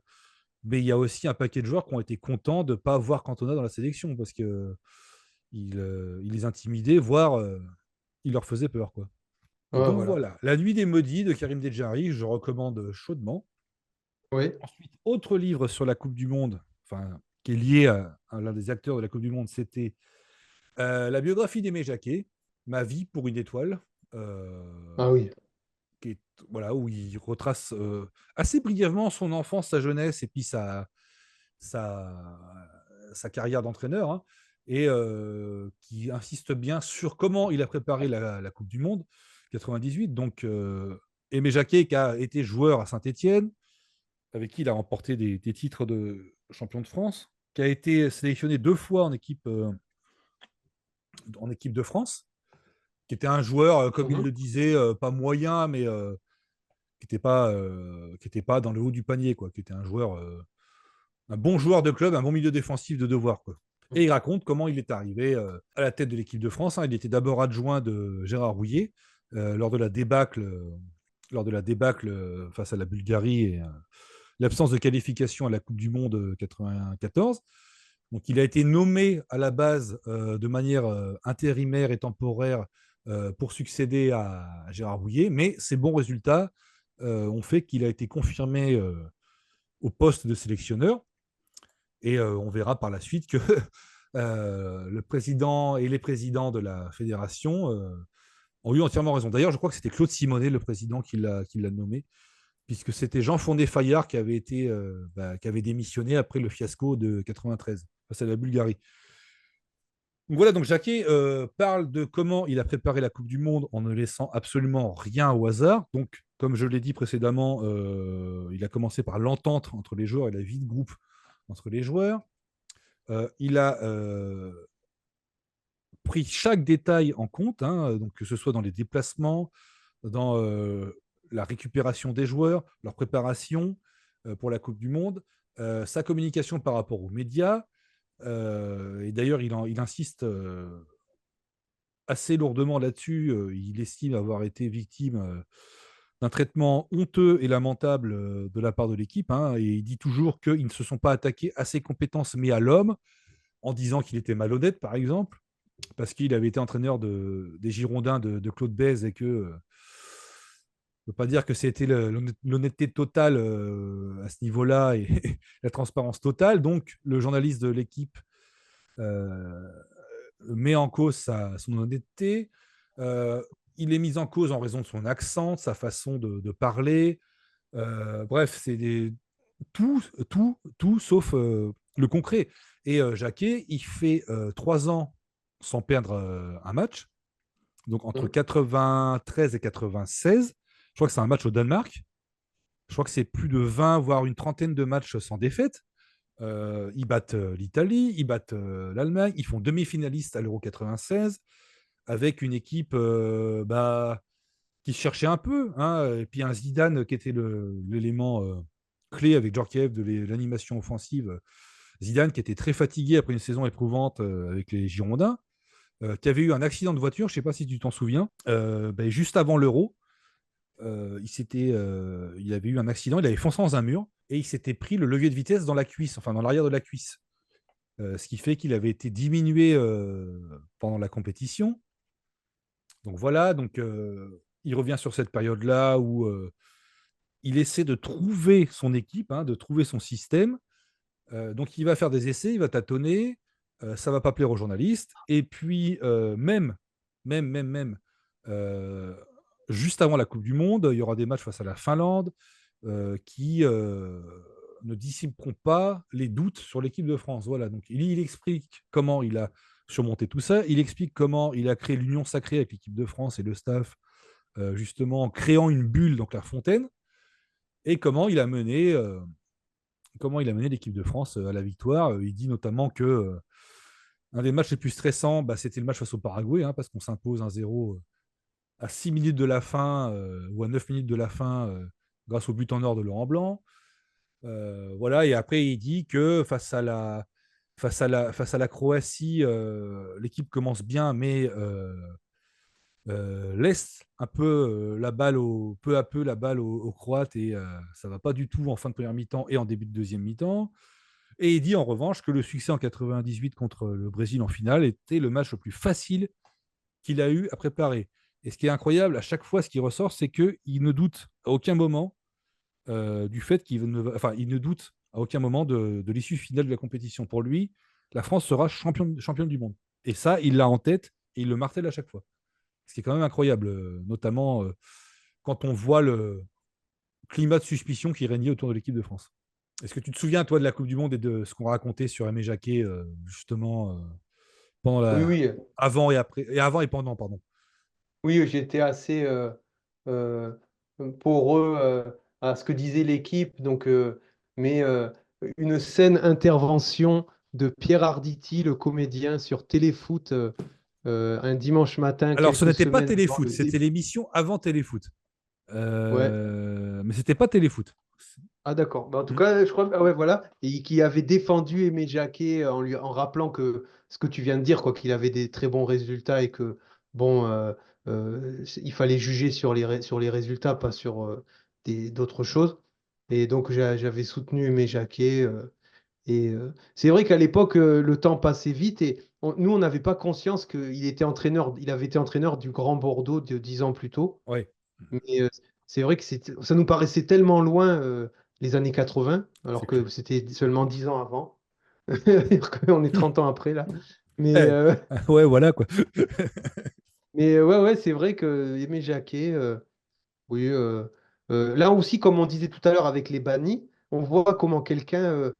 mais il y a aussi un paquet de joueurs qui ont été contents de ne pas voir Cantona dans la sélection parce que il les intimidait, voire il leur faisait peur, quoi. Ouais, Donc voilà. voilà, La Nuit des Maudits de Karim Djedjari, je recommande chaudement. Oui. Ensuite, autre livre sur la Coupe du Monde, enfin, qui est lié à l'un des acteurs de la Coupe du Monde, c'était la biographie d'Aimé Jacquet, Ma vie pour une étoile, Ah oui. qui est, voilà, où il retrace assez brièvement son enfance, sa jeunesse et puis sa, sa carrière d'entraîneur, hein, et qui insiste bien sur comment il a préparé la Coupe du Monde 98. Donc, Aimé Jacquet, qui a été joueur à Saint-Étienne, avec qui il a remporté des titres de champion de France, qui a été sélectionné 2 fois en équipe de France, qui était un joueur, comme il Mhm. le disait, pas moyen, mais qui était pas dans le haut du panier, quoi, qui était un joueur, un bon joueur de club, un bon milieu défensif de devoir, quoi. Et il raconte comment il est arrivé à la tête de l'équipe de France, hein. Il était d'abord adjoint de Gérard Rouillet lors de la débâcle, face à la Bulgarie et l'absence de qualification à la Coupe du Monde 94. Donc, il a été nommé à la base de manière intérimaire et temporaire pour succéder à Gérard Rouillet, mais ses bons résultats ont fait qu'il a été confirmé au poste de sélectionneur. Et on verra par la suite que le président et les présidents de la fédération ont eu entièrement raison. D'ailleurs, je crois que c'était Claude Simonet, le président, qui l'a nommé, puisque c'était Jean Fournet-Fayard qui avait démissionné après le fiasco de 93 face à la Bulgarie. Donc voilà, donc Jacquet parle de comment il a préparé la Coupe du Monde en ne laissant absolument rien au hasard. Donc, comme je l'ai dit précédemment, il a commencé par l'entente entre les joueurs et la vie de groupe entre les joueurs. Il a pris chaque détail en compte, hein, donc que ce soit dans les déplacements, dans la récupération des joueurs, leur préparation pour la Coupe du Monde, sa communication par rapport aux médias. Et d'ailleurs, il insiste assez lourdement là-dessus. Il estime avoir été victime d'un traitement honteux et lamentable de la part de l'équipe, hein, et il dit toujours qu'ils ne se sont pas attaqués à ses compétences, mais à l'homme, en disant qu'il était malhonnête, par exemple, parce qu'il avait été entraîneur des Girondins de Claude Bèze et que ne peut pas dire que c'était l'honnêteté totale à ce niveau-là et la transparence totale. Donc, le journaliste de l'équipe euh, met en cause son honnêteté. Il est mis en cause en raison de son accent, de sa façon de parler. Bref, tout sauf le concret. Et Jacquet, il fait 3 ans sans perdre un match, donc entre Mhm. 93 et 96. Je crois que c'est un match au Danemark. Je crois que c'est plus de 20, voire une trentaine de matchs sans défaite. Ils battent l'Italie, ils battent l'Allemagne, ils font demi-finaliste à l'Euro 96 avec une équipe qui se cherchait un peu, hein, et puis un Zidane qui était l'élément clé avec Djorkaeff de l'animation offensive. Zidane qui était très fatigué après une saison éprouvante avec les Girondins, qui avait eu un accident de voiture, je ne sais pas si tu t'en souviens, juste avant l'Euro. Il avait eu un accident, il avait foncé dans un mur et il s'était pris le levier de vitesse dans la cuisse, enfin dans l'arrière de la cuisse. Ce qui fait qu'il avait été diminué pendant la compétition. Donc voilà, il revient sur cette période-là où il essaie de trouver son équipe, hein, de trouver son système. Donc il va faire des essais, il va tâtonner, ça va pas plaire aux journalistes. Et puis même, euh, juste avant la Coupe du Monde, il y aura des matchs face à la Finlande qui ne dissiperont pas les doutes sur l'équipe de France. Voilà, donc il explique comment il a surmonté tout ça, il explique comment il a créé l'union sacrée avec l'équipe de France et le staff, justement en créant une bulle, donc la fontaine, et comment il a mené l'équipe de France à la victoire. Il dit notamment que un des matchs les plus stressants, c'était le match face au Paraguay, hein, parce qu'on s'impose 1-0 à 6 minutes de la fin ou à 9 minutes de la fin grâce au but en or de Laurent Blanc. Voilà, et après, il dit que face à la Croatie, l'équipe commence bien, mais laisse un peu peu à peu la balle aux Croates et ça va pas du tout en fin de première mi-temps et en début de deuxième mi-temps. Et il dit en revanche que le succès en 98 contre le Brésil en finale était le match le plus facile qu'il a eu à préparer. Et ce qui est incroyable, à chaque fois, ce qui ressort, c'est qu'il ne doute à aucun moment du fait il ne doute à aucun moment de l'issue finale de la compétition. Pour lui, la France sera championne du monde. Et ça, il l'a en tête et il le martèle à chaque fois. Ce qui est quand même incroyable, notamment quand on voit le climat de suspicion qui régnait autour de l'équipe de France. Est-ce que tu te souviens, toi, de la Coupe du Monde et de ce qu'on racontait sur Aimé Jacquet, justement, pendant Oui, la... oui. avant et après, et avant et pendant, pardon. Oui, j'étais assez euh, poreux à ce que disait l'équipe. Mais une scène intervention de Pierre Arditi, le comédien, sur Téléfoot un dimanche matin, Alors, ce quelques n'était pas semaines avant Téléfoot, le c'était début. l'émission avant Téléfoot. Ouais. Mais c'était pas Téléfoot. Ah d'accord. Bah, en tout Hmm. cas, je crois, ah ouais, voilà, et qui avait défendu Aimé Jacquet en rappelant que ce que tu viens de dire, quoi, qu'il avait des très bons résultats et que bon, il fallait juger sur sur les résultats, pas sur d'autres choses. Et donc j'avais soutenu Aimé Jacquet. C'est vrai qu'à l'époque, le temps passait vite et nous, on n'avait pas conscience qu'il était entraîneur, il avait été entraîneur du Grand Bordeaux de 10 ans plus tôt. Ouais, Mais c'est vrai que ça nous paraissait tellement loin les années 80, c'est alors clair. que c'était seulement 10 ans avant. On est 30 ans après là. Mais, Eh, euh, ouais, voilà quoi. mais ouais, ouais, c'est vrai que Aimé Jacquet, oui. Là aussi, comme on disait tout à l'heure avec les bannis, on voit comment quelqu'un.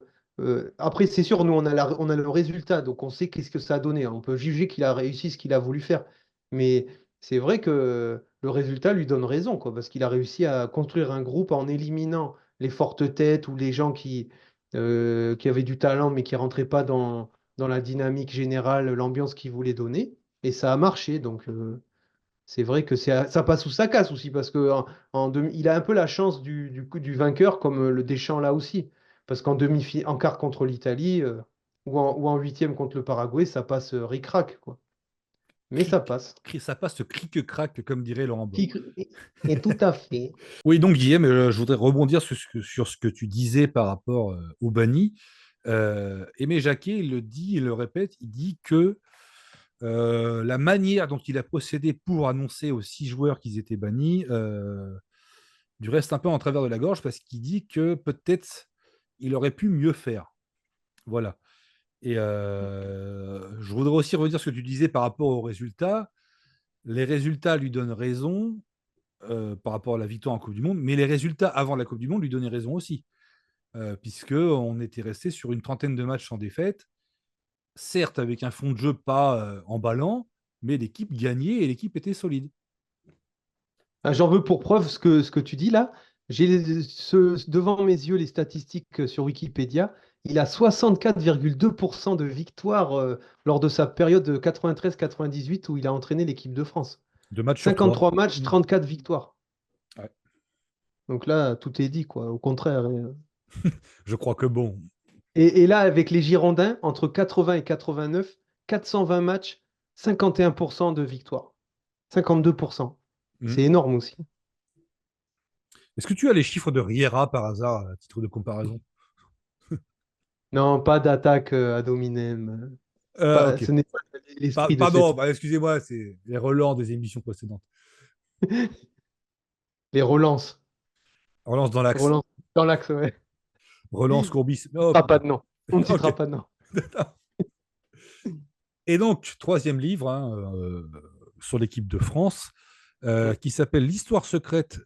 Après, c'est sûr, nous, on a le résultat, donc on sait qu'est-ce que ça a donné. On peut juger qu'il a réussi ce qu'il a voulu faire. Mais c'est vrai que le résultat lui donne raison, quoi, parce qu'il a réussi à construire un groupe en éliminant les fortes têtes ou les gens qui avaient du talent, mais qui rentraient pas dans la dynamique générale, l'ambiance qu'il voulait donner. Et ça a marché, donc. C'est vrai que ça passe ou ça casse aussi, parce que il a un peu la chance du vainqueur, comme le Deschamps là aussi. Parce en quart contre l'Italie, ou en huitième contre le Paraguay, ça passe ric-rac, quoi. Mais ça passe. Ça passe ce cric-crac, comme dirait Laurent Blanc. Et tout à fait. Oui, donc Guillaume, je voudrais rebondir sur ce que tu disais par rapport au banni. Aimé Jacquet, il le dit, il le répète, il dit que la manière dont il a procédé pour annoncer aux 6 joueurs qu'ils étaient bannis du reste un peu en travers de la gorge parce qu'il dit que peut-être il aurait pu mieux faire. Voilà. Et je voudrais aussi revenir sur ce que tu disais par rapport aux résultats. Les résultats lui donnent raison par rapport à la victoire en Coupe du Monde, mais les résultats avant la Coupe du Monde lui donnaient raison aussi, puisqu'on était resté sur une trentaine de matchs sans défaite, certes avec un fond de jeu pas emballant, mais l'équipe gagnait et l'équipe était solide. Ah, j'en veux pour preuve ce que tu dis là. J'ai devant mes yeux les statistiques sur Wikipédia. Il a 64,2% de victoires lors de sa période de 93-98 où il a entraîné l'équipe de France. Deux matchs sur trois. 53 matchs, Mm. 34 victoires. Ouais. Donc là, tout est dit, quoi. Au contraire. Je crois que bon. Et là, avec les Girondins, entre 80 et 89, 420 matchs, 51% de victoires. 52%. Mm. C'est énorme aussi. Est-ce que tu as les chiffres de Riera par hasard à titre de comparaison? Non, pas d'attaque ad hominem. Ok. Ce n'est pas l'esprit de Pardon, cette. bah, excusez-moi, c'est les relents des émissions précédentes. Les relances. Relance dans l'axe. Relance dans l'axe, ouais. Relance Courbis. On ne Oh, citera pas de nom. On ne ok. citera pas de nom. Et donc, troisième livre hein, sur l'équipe de France, Mm. qui s'appelle L'histoire secrète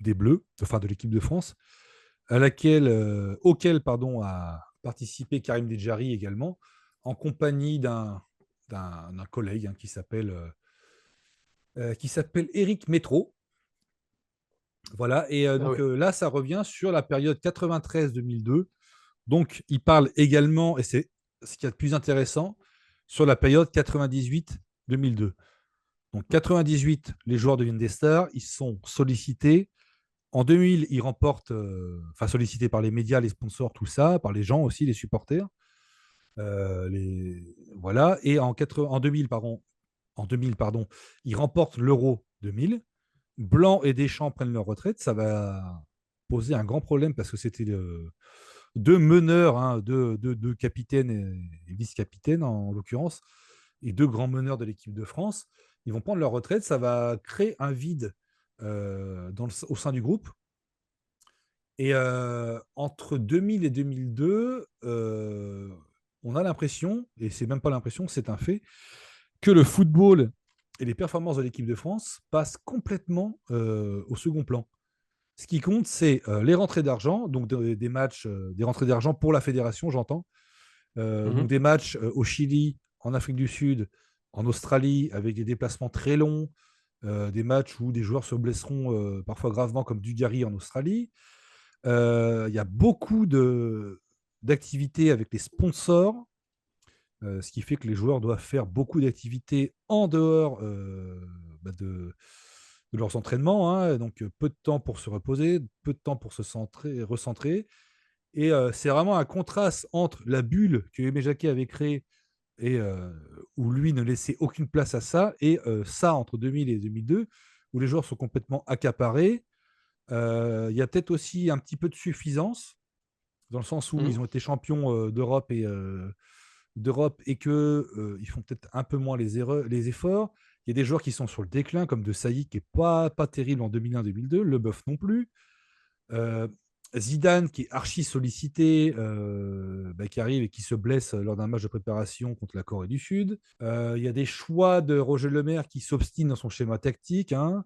des Bleus, enfin de l'équipe de France, auquel pardon, a participé Karim Djedjari également, en compagnie d'un collègue hein, qui s'appelle Éric Métro. Voilà, et Ah donc ouais. là, ça revient sur la période 93-2002. Donc, il parle également, et c'est ce qu'il y a de plus intéressant, sur la période 98-2002. Donc, 98, les joueurs deviennent des stars, ils sont sollicités. En 2000, ils remportent, enfin sollicités par les médias, les sponsors, tout ça, par les gens aussi, les supporters. Voilà. Et en 2000, pardon, ils remportent l'Euro 2000. Blanc et Deschamps prennent leur retraite. Ça va poser un grand problème parce que c'était deux meneurs, hein, deux capitaines et vice-capitaines en l'occurrence, et deux grands meneurs de l'équipe de France. Ils vont prendre leur retraite. Ça va créer un vide au sein du groupe. Et entre 2000 et 2002, on a l'impression, et c'est même pas l'impression, c'est un fait, que le football et les performances de l'équipe de France passent complètement au second plan. Ce qui compte, c'est les rentrées d'argent, donc des matchs, des rentrées d'argent pour la fédération, j'entends. Donc Mhm. des matchs au Chili, en Afrique du Sud, en Australie, avec des déplacements très longs, des matchs où des joueurs se blesseront parfois gravement, comme Dugarry en Australie. Il y a beaucoup d'activités avec les sponsors, ce qui fait que les joueurs doivent faire beaucoup d'activités en dehors de leurs entraînements. Hein. Donc, peu de temps pour se reposer, peu de temps pour se recentrer. Et c'est vraiment un contraste entre la bulle que Aimé Jacquet avait créée et où lui ne laissait aucune place à ça, et ça entre 2000 et 2002, où les joueurs sont complètement accaparés. Il y a peut-être aussi un petit peu de suffisance, dans le sens où ils Mhm. ont été champions d'Europe et que ils font peut-être un peu moins les efforts. Il y a des joueurs qui sont sur le déclin, comme De Sailly, qui n'est pas terrible en 2001-2002, Leboeuf non plus. Euh, Zidane, qui est archi sollicité, qui arrive et qui se blesse lors d'un match de préparation contre la Corée du Sud. Il y a des choix de Roger Lemaire qui s'obstine dans son schéma tactique. Hein.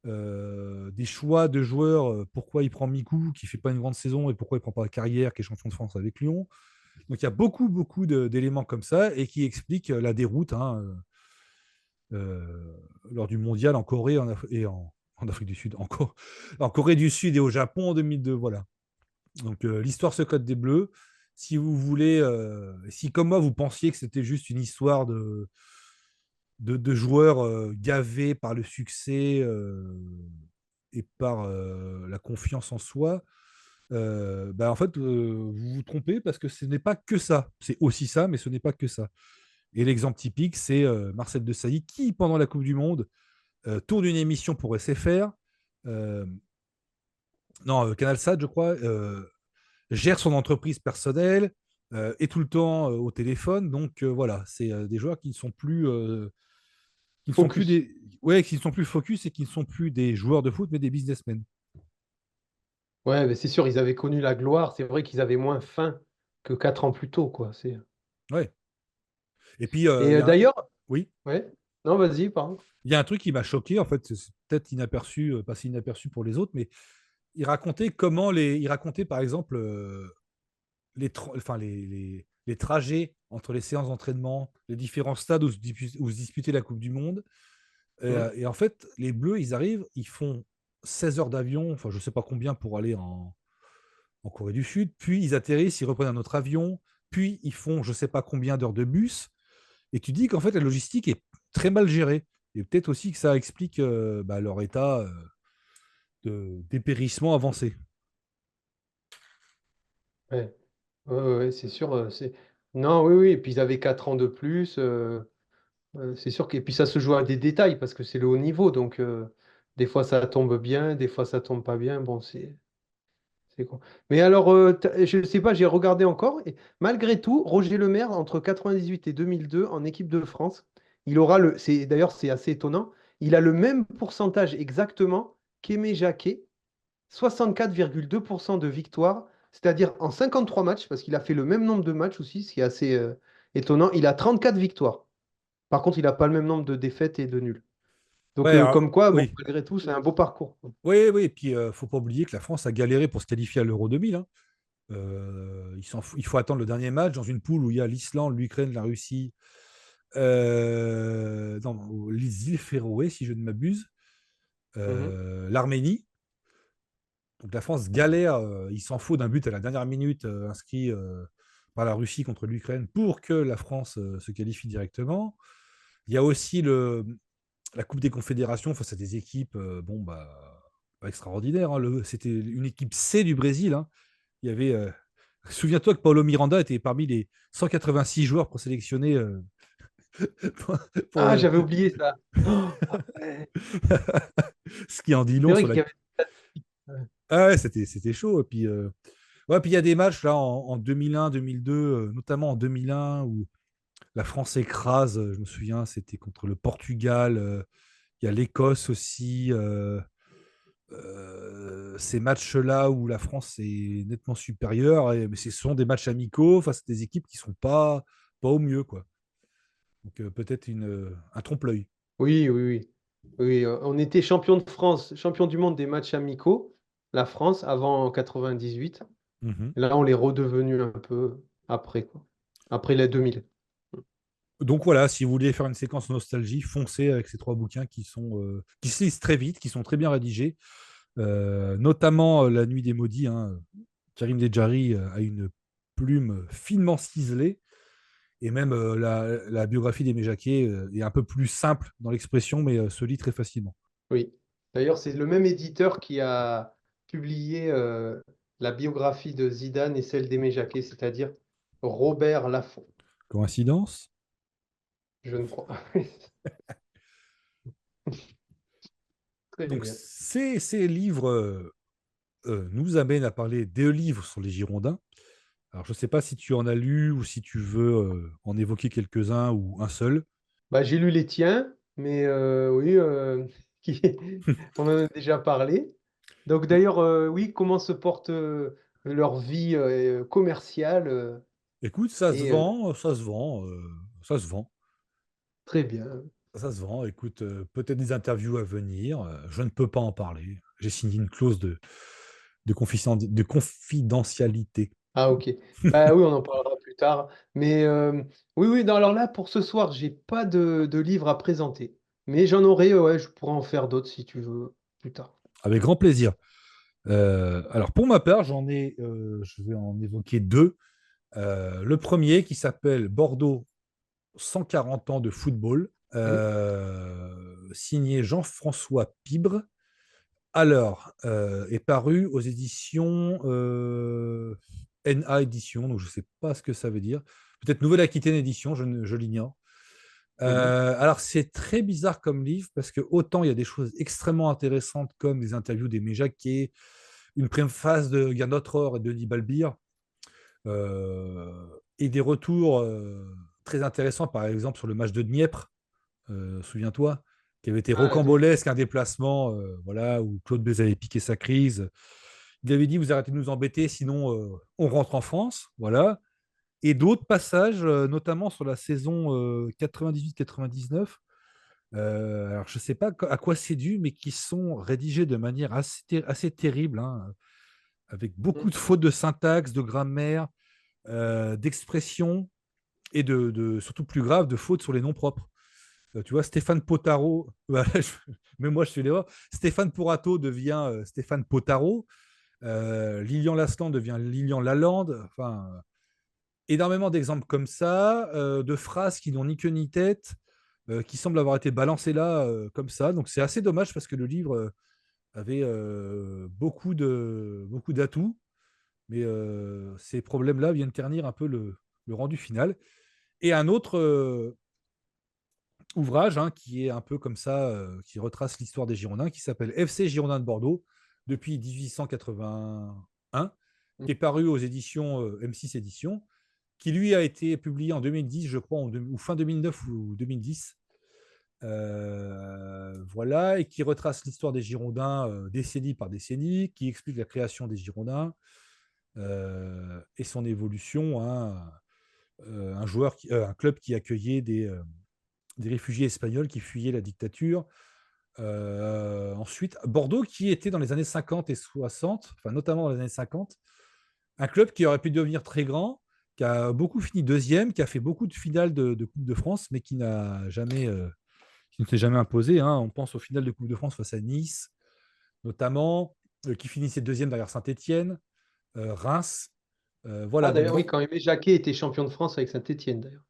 Des choix de joueurs, pourquoi il prend Mikou, qui ne fait pas une grande saison, et pourquoi il ne prend pas la Carrière, qui est champion de France avec Lyon. Donc il y a beaucoup d'éléments comme ça, et qui expliquent la déroute hein, lors du mondial en Corée et en Afrique du Sud, en Corée du Sud et au Japon en 2002. Voilà. Donc l'histoire secrète des Bleus. Si vous voulez, si comme moi vous pensiez que c'était juste une histoire de joueurs gavés par le succès et par la confiance en soi, en fait, vous vous trompez parce que ce n'est pas que ça. C'est aussi ça, mais ce n'est pas que ça. Et l'exemple typique, c'est Marcel Desailly qui, pendant la Coupe du Monde, tourne une émission pour SFR, euh, non, Canal Sat, je crois, gère son entreprise personnelle, est tout le temps au téléphone. Donc voilà, c'est des joueurs qui ne sont plus, Focus. qui ne sont plus focus et qui ne sont plus des joueurs de foot, mais des businessmen. Ouais, mais c'est sûr, ils avaient connu la gloire. C'est vrai qu'ils avaient moins faim que 4 ans plus tôt, quoi. Ouais. Et puis, Et d'ailleurs, oui, ouais. Non, vas-y, pardon. il y a un truc qui m'a choqué, en fait, c'est peut-être inaperçu, passé inaperçu pour les autres, mais il racontait par exemple les trajets entre les séances d'entraînement, les différents stades où se disputait la Coupe du Monde. Mhm. Et en fait, les Bleus, ils arrivent, ils font 16 heures d'avion, enfin je ne sais pas combien pour aller en Corée du Sud, puis ils atterrissent, ils reprennent un autre avion, puis ils font je ne sais pas combien d'heures de bus, et tu dis qu'en fait la logistique est très mal gérée. Et peut-être aussi que ça explique leur état de dépérissement avancé. Ouais, ouais, c'est sûr. Non, oui, oui. Et puis ils avaient 4 ans de plus. C'est sûr que... Et puis ça se joue à des détails parce que c'est le haut niveau. Donc des fois ça tombe bien, des fois ça tombe pas bien. Bon, c'est quoi. Mais alors, je ne sais pas, j'ai regardé encore. Et malgré tout, Roger Lemaire, entre 98 et 2002, en équipe de France, il aura le. D'ailleurs, c'est assez étonnant. Il a le même pourcentage exactement qu'Aimé Jacquet, 64,2% de victoire, c'est-à-dire en 53 matchs, parce qu'il a fait le même nombre de matchs aussi, ce qui est assez étonnant. Il a 34 victoires. Par contre, il n'a pas le même nombre de défaites et de nuls. Donc, Ouais, alors, comme quoi, bon, oui. malgré tout, c'est un beau parcours. Oui, oui, et puis il ne faut pas oublier que la France a galéré pour se qualifier à l'Euro 2000. Hein. Il faut attendre le dernier match dans une poule où il y a l'Islande, l'Ukraine, la Russie, non, les îles Féroé, si je ne m'abuse, Mhm. l'Arménie. Donc la France galère, il s'en faut d'un but à la dernière minute inscrit par la Russie contre l'Ukraine pour que la France se qualifie directement. Il y a aussi la Coupe des Confédérations face à des équipes pas extraordinaires. Hein. C'était une équipe C du Brésil. Hein. Il y avait, souviens-toi que Paulo Miranda était parmi les 186 joueurs présélectionnés pour, pour Ah, le... j'avais oublié ça. Oh, ah ouais. ce qui en dit C'est long vrai sur la. qu'il y avait. Ouais. Ah ouais, c'était chaud. Et puis, ouais, puis il y a des matchs là en 2001, 2002, notamment en 2001 où la France écrase. Je me souviens, c'était contre le Portugal. Il y a l'Écosse aussi. Ces matchs-là où la France est nettement supérieure, mais ce sont des matchs amicaux face à des équipes qui sont pas au mieux, quoi. Donc peut-être un trompe-l'œil. Oui, oui, oui. Oui, on était champion de France, champion du monde des matchs amicaux, la France, avant 98. Mhm. Là, on l'est redevenu un peu après, quoi. Après les 2000. Donc voilà, si vous voulez faire une séquence nostalgie, foncez avec ces trois bouquins qui se lisent très vite, qui sont très bien rédigés, notamment La Nuit des Maudits. Hein. Karim Dejari a une plume finement ciselée. Et même la biographie d'Aimé Jacquet est un peu plus simple dans l'expression, mais se lit très facilement. Oui. D'ailleurs, c'est le même éditeur qui a publié la biographie de Zidane et celle d'Aimé Jacquet, c'est-à-dire Robert Laffont. Coïncidence? Je ne crois pas. Très Donc bien. ces livres nous amènent à parler des livres sur les Girondins. Alors je ne sais pas si tu en as lu ou si tu veux en évoquer quelques-uns ou un seul. Bah, j'ai lu les tiens, mais oui, qui- on en a déjà parlé. Donc d'ailleurs, oui, comment se porte leur vie commerciale Écoute, ça se et vend, ça se vend, ça se vend. très bien. Ça se vend. Écoute, peut-être des interviews à venir. Je ne peux pas en parler. J'ai signé une clause de confidentialité. Ah ok. Bah oui, on en parlera plus tard. Mais oui, oui, non, alors là, pour ce soir, j'ai pas de livre à présenter. Mais j'en aurai, ouais, je pourrais en faire d'autres si tu veux plus tard. Avec grand plaisir. Alors pour ma part, je vais en évoquer deux. Le premier qui s'appelle Bordeaux 140 ans de football, Hum, signé Jean-François Pibre. Alors, est paru aux éditions NA Édition, donc je ne sais pas ce que ça veut dire. Peut-être Nouvelle-Aquitaine Édition, je l'ignore. mhm, Alors, c'est très bizarre comme livre parce que autant il y a des choses extrêmement intéressantes comme des interviews d'Aimé Jacquet, une préface de Gernot Rohr et de Denis Balbir, et des retours très intéressants, par exemple sur le match de Dniepr, souviens-toi, qui avait été Ah, rocambolesque, un déplacement voilà, où Claude Bèze avait piqué sa crise. Il avait dit, vous arrêtez de nous embêter, sinon on rentre en France. Voilà. Et d'autres passages, notamment sur la saison 98-99. Alors, je ne sais pas à quoi c'est dû, mais qui sont rédigés de manière assez terrible, hein, avec beaucoup hum, de fautes de syntaxe, de grammaire, d'expression et surtout plus grave, de fautes sur les noms propres. Tu vois, Stéphane Potaro, voilà, mais moi je fais l'erreur. Stéphane Porato devient Stéphane Potaro. Lilian Lasland devient Lilian Lalande. Enfin, énormément d'exemples comme ça, de phrases qui n'ont ni queue ni tête, qui semblent avoir été balancées là comme ça. Donc c'est assez dommage parce que le livre avait beaucoup d'atouts, mais ces problèmes-là viennent ternir un peu le rendu final. Et un autre ouvrage qui est un peu comme ça, qui retrace l'histoire des Girondins, qui s'appelle FC Girondins de Bordeaux depuis 1881, qui est paru aux éditions M6 Éditions, qui lui a été publié en 2010, je crois, ou fin 2009 ou 2010. Voilà, et qui retrace l'histoire des Girondins décennie par décennie, qui explique la création des Girondins et son évolution. Un club qui accueillait des réfugiés espagnols qui fuyaient la dictature. Ensuite, Bordeaux, qui était dans les années 50 et 60, enfin notamment dans les années 50, un club qui aurait pu devenir très grand, qui a beaucoup fini deuxième, qui a fait beaucoup de finales de Coupe de France, mais qui ne s'est jamais imposé. On pense aux finales de Coupe de France face à Nice, notamment, qui finissait deuxième derrière Saint-Étienne, Reims. Ah, Voilà, donc d'ailleurs, oui, quand Aimé Jacquet était champion de France avec Saint-Étienne, d'ailleurs,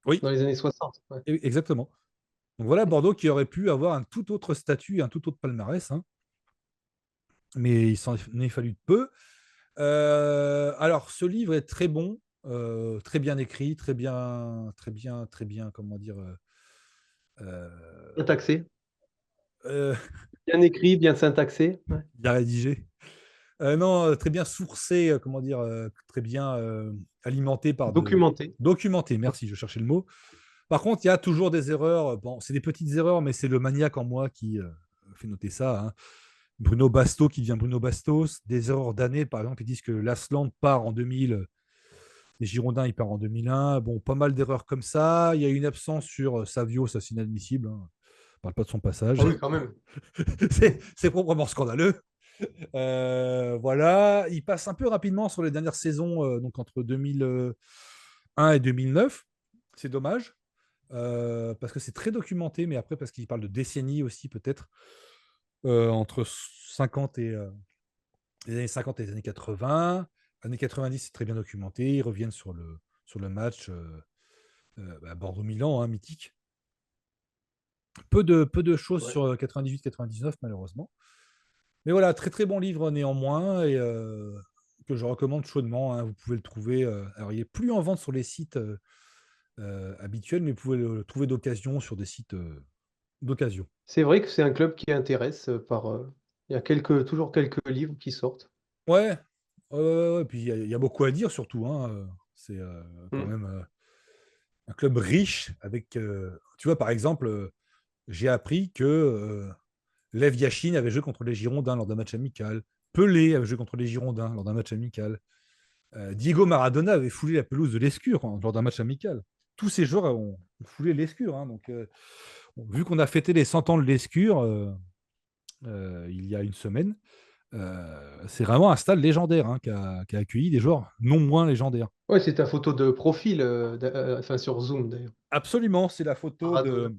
oui, dans les années 60. Ouais. exactement. Donc voilà, Bordeaux qui aurait pu avoir un tout autre statut, un tout autre palmarès, mais il s'en est fallu de peu. Alors, ce livre est très bon, très bien écrit, très bien, comment dire, Bien taxé, euh, bien écrit, bien syntaxé. Ouais. bien rédigé. Non, très bien sourcé, comment dire, très bien alimenté par Documenté. documenté. Merci, je cherchais le mot. Par contre, il y a toujours des erreurs. Bon, c'est des petites erreurs, mais c'est le maniaque en moi qui fait noter ça. Bruno Basto qui devient Bruno Bastos. Des erreurs d'année, par exemple, ils disent que l'Asland part en 2000, les Girondins, ils partent en 2001. Bon, pas mal d'erreurs comme ça. Il y a une absence sur Savio, ça c'est inadmissible. On ne parle pas de son passage. Ah oui, quand même. C'est proprement scandaleux. Voilà, il passe un peu rapidement sur les dernières saisons, donc entre 2001 et 2009. C'est dommage, parce que c'est très documenté, mais après, parce qu'il parle de décennies aussi, peut-être, entre 50 et les années 50 et les années 80. Années 90, c'est très bien documenté. Ils reviennent sur le match Bordeaux-Milan, mythique. Peu de choses Ouais. sur 98-99, malheureusement. Mais voilà, très très bon livre néanmoins, et que je recommande chaudement. Vous pouvez le trouver. Alors, il n'est plus en vente sur les sites habituels, mais vous pouvez le trouver d'occasion sur des sites d'occasion. C'est vrai que c'est un club qui intéresse il y a toujours quelques livres qui sortent. Ouais, ouais, puis il y a beaucoup à dire surtout. C'est quand Mm. même un club riche avec. Tu vois, par exemple, j'ai appris que Lev Yachine avait joué contre les Girondins lors d'un match amical. Pelé avait joué contre les Girondins lors d'un match amical. Diego Maradona avait foulé la pelouse de l'Escure lors d'un match amical. Tous ces joueurs ont foulé l'Escure. Donc, vu qu'on a fêté les 100 ans de l'Escure il y a une semaine, c'est vraiment un stade légendaire qui a accueilli des joueurs non moins légendaires. Ouais, c'est ta photo de profil, enfin sur Zoom d'ailleurs. Absolument, c'est la photo Maradona.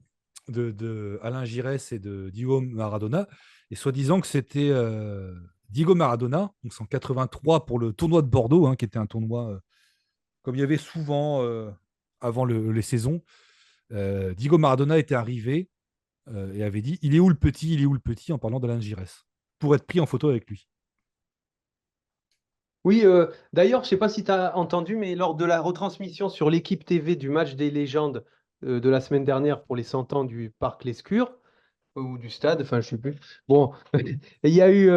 de Alain Giresse et de Diego Maradona. Et soi-disant que c'était Diego Maradona, donc c'est en 83 pour le tournoi de Bordeaux, qui était un tournoi comme il y avait souvent avant les saisons. Diego Maradona était arrivé et avait dit il est où le petit, il est où le petit, en parlant d'Alain Giresse, pour être pris en photo avec lui. Oui, d'ailleurs, je ne sais pas si tu as entendu, mais lors de la retransmission sur l'équipe TV du match des légendes de la semaine dernière pour les 100 ans du Parc Lescure, ou du stade, enfin, je sais plus. Bon, il y a eu,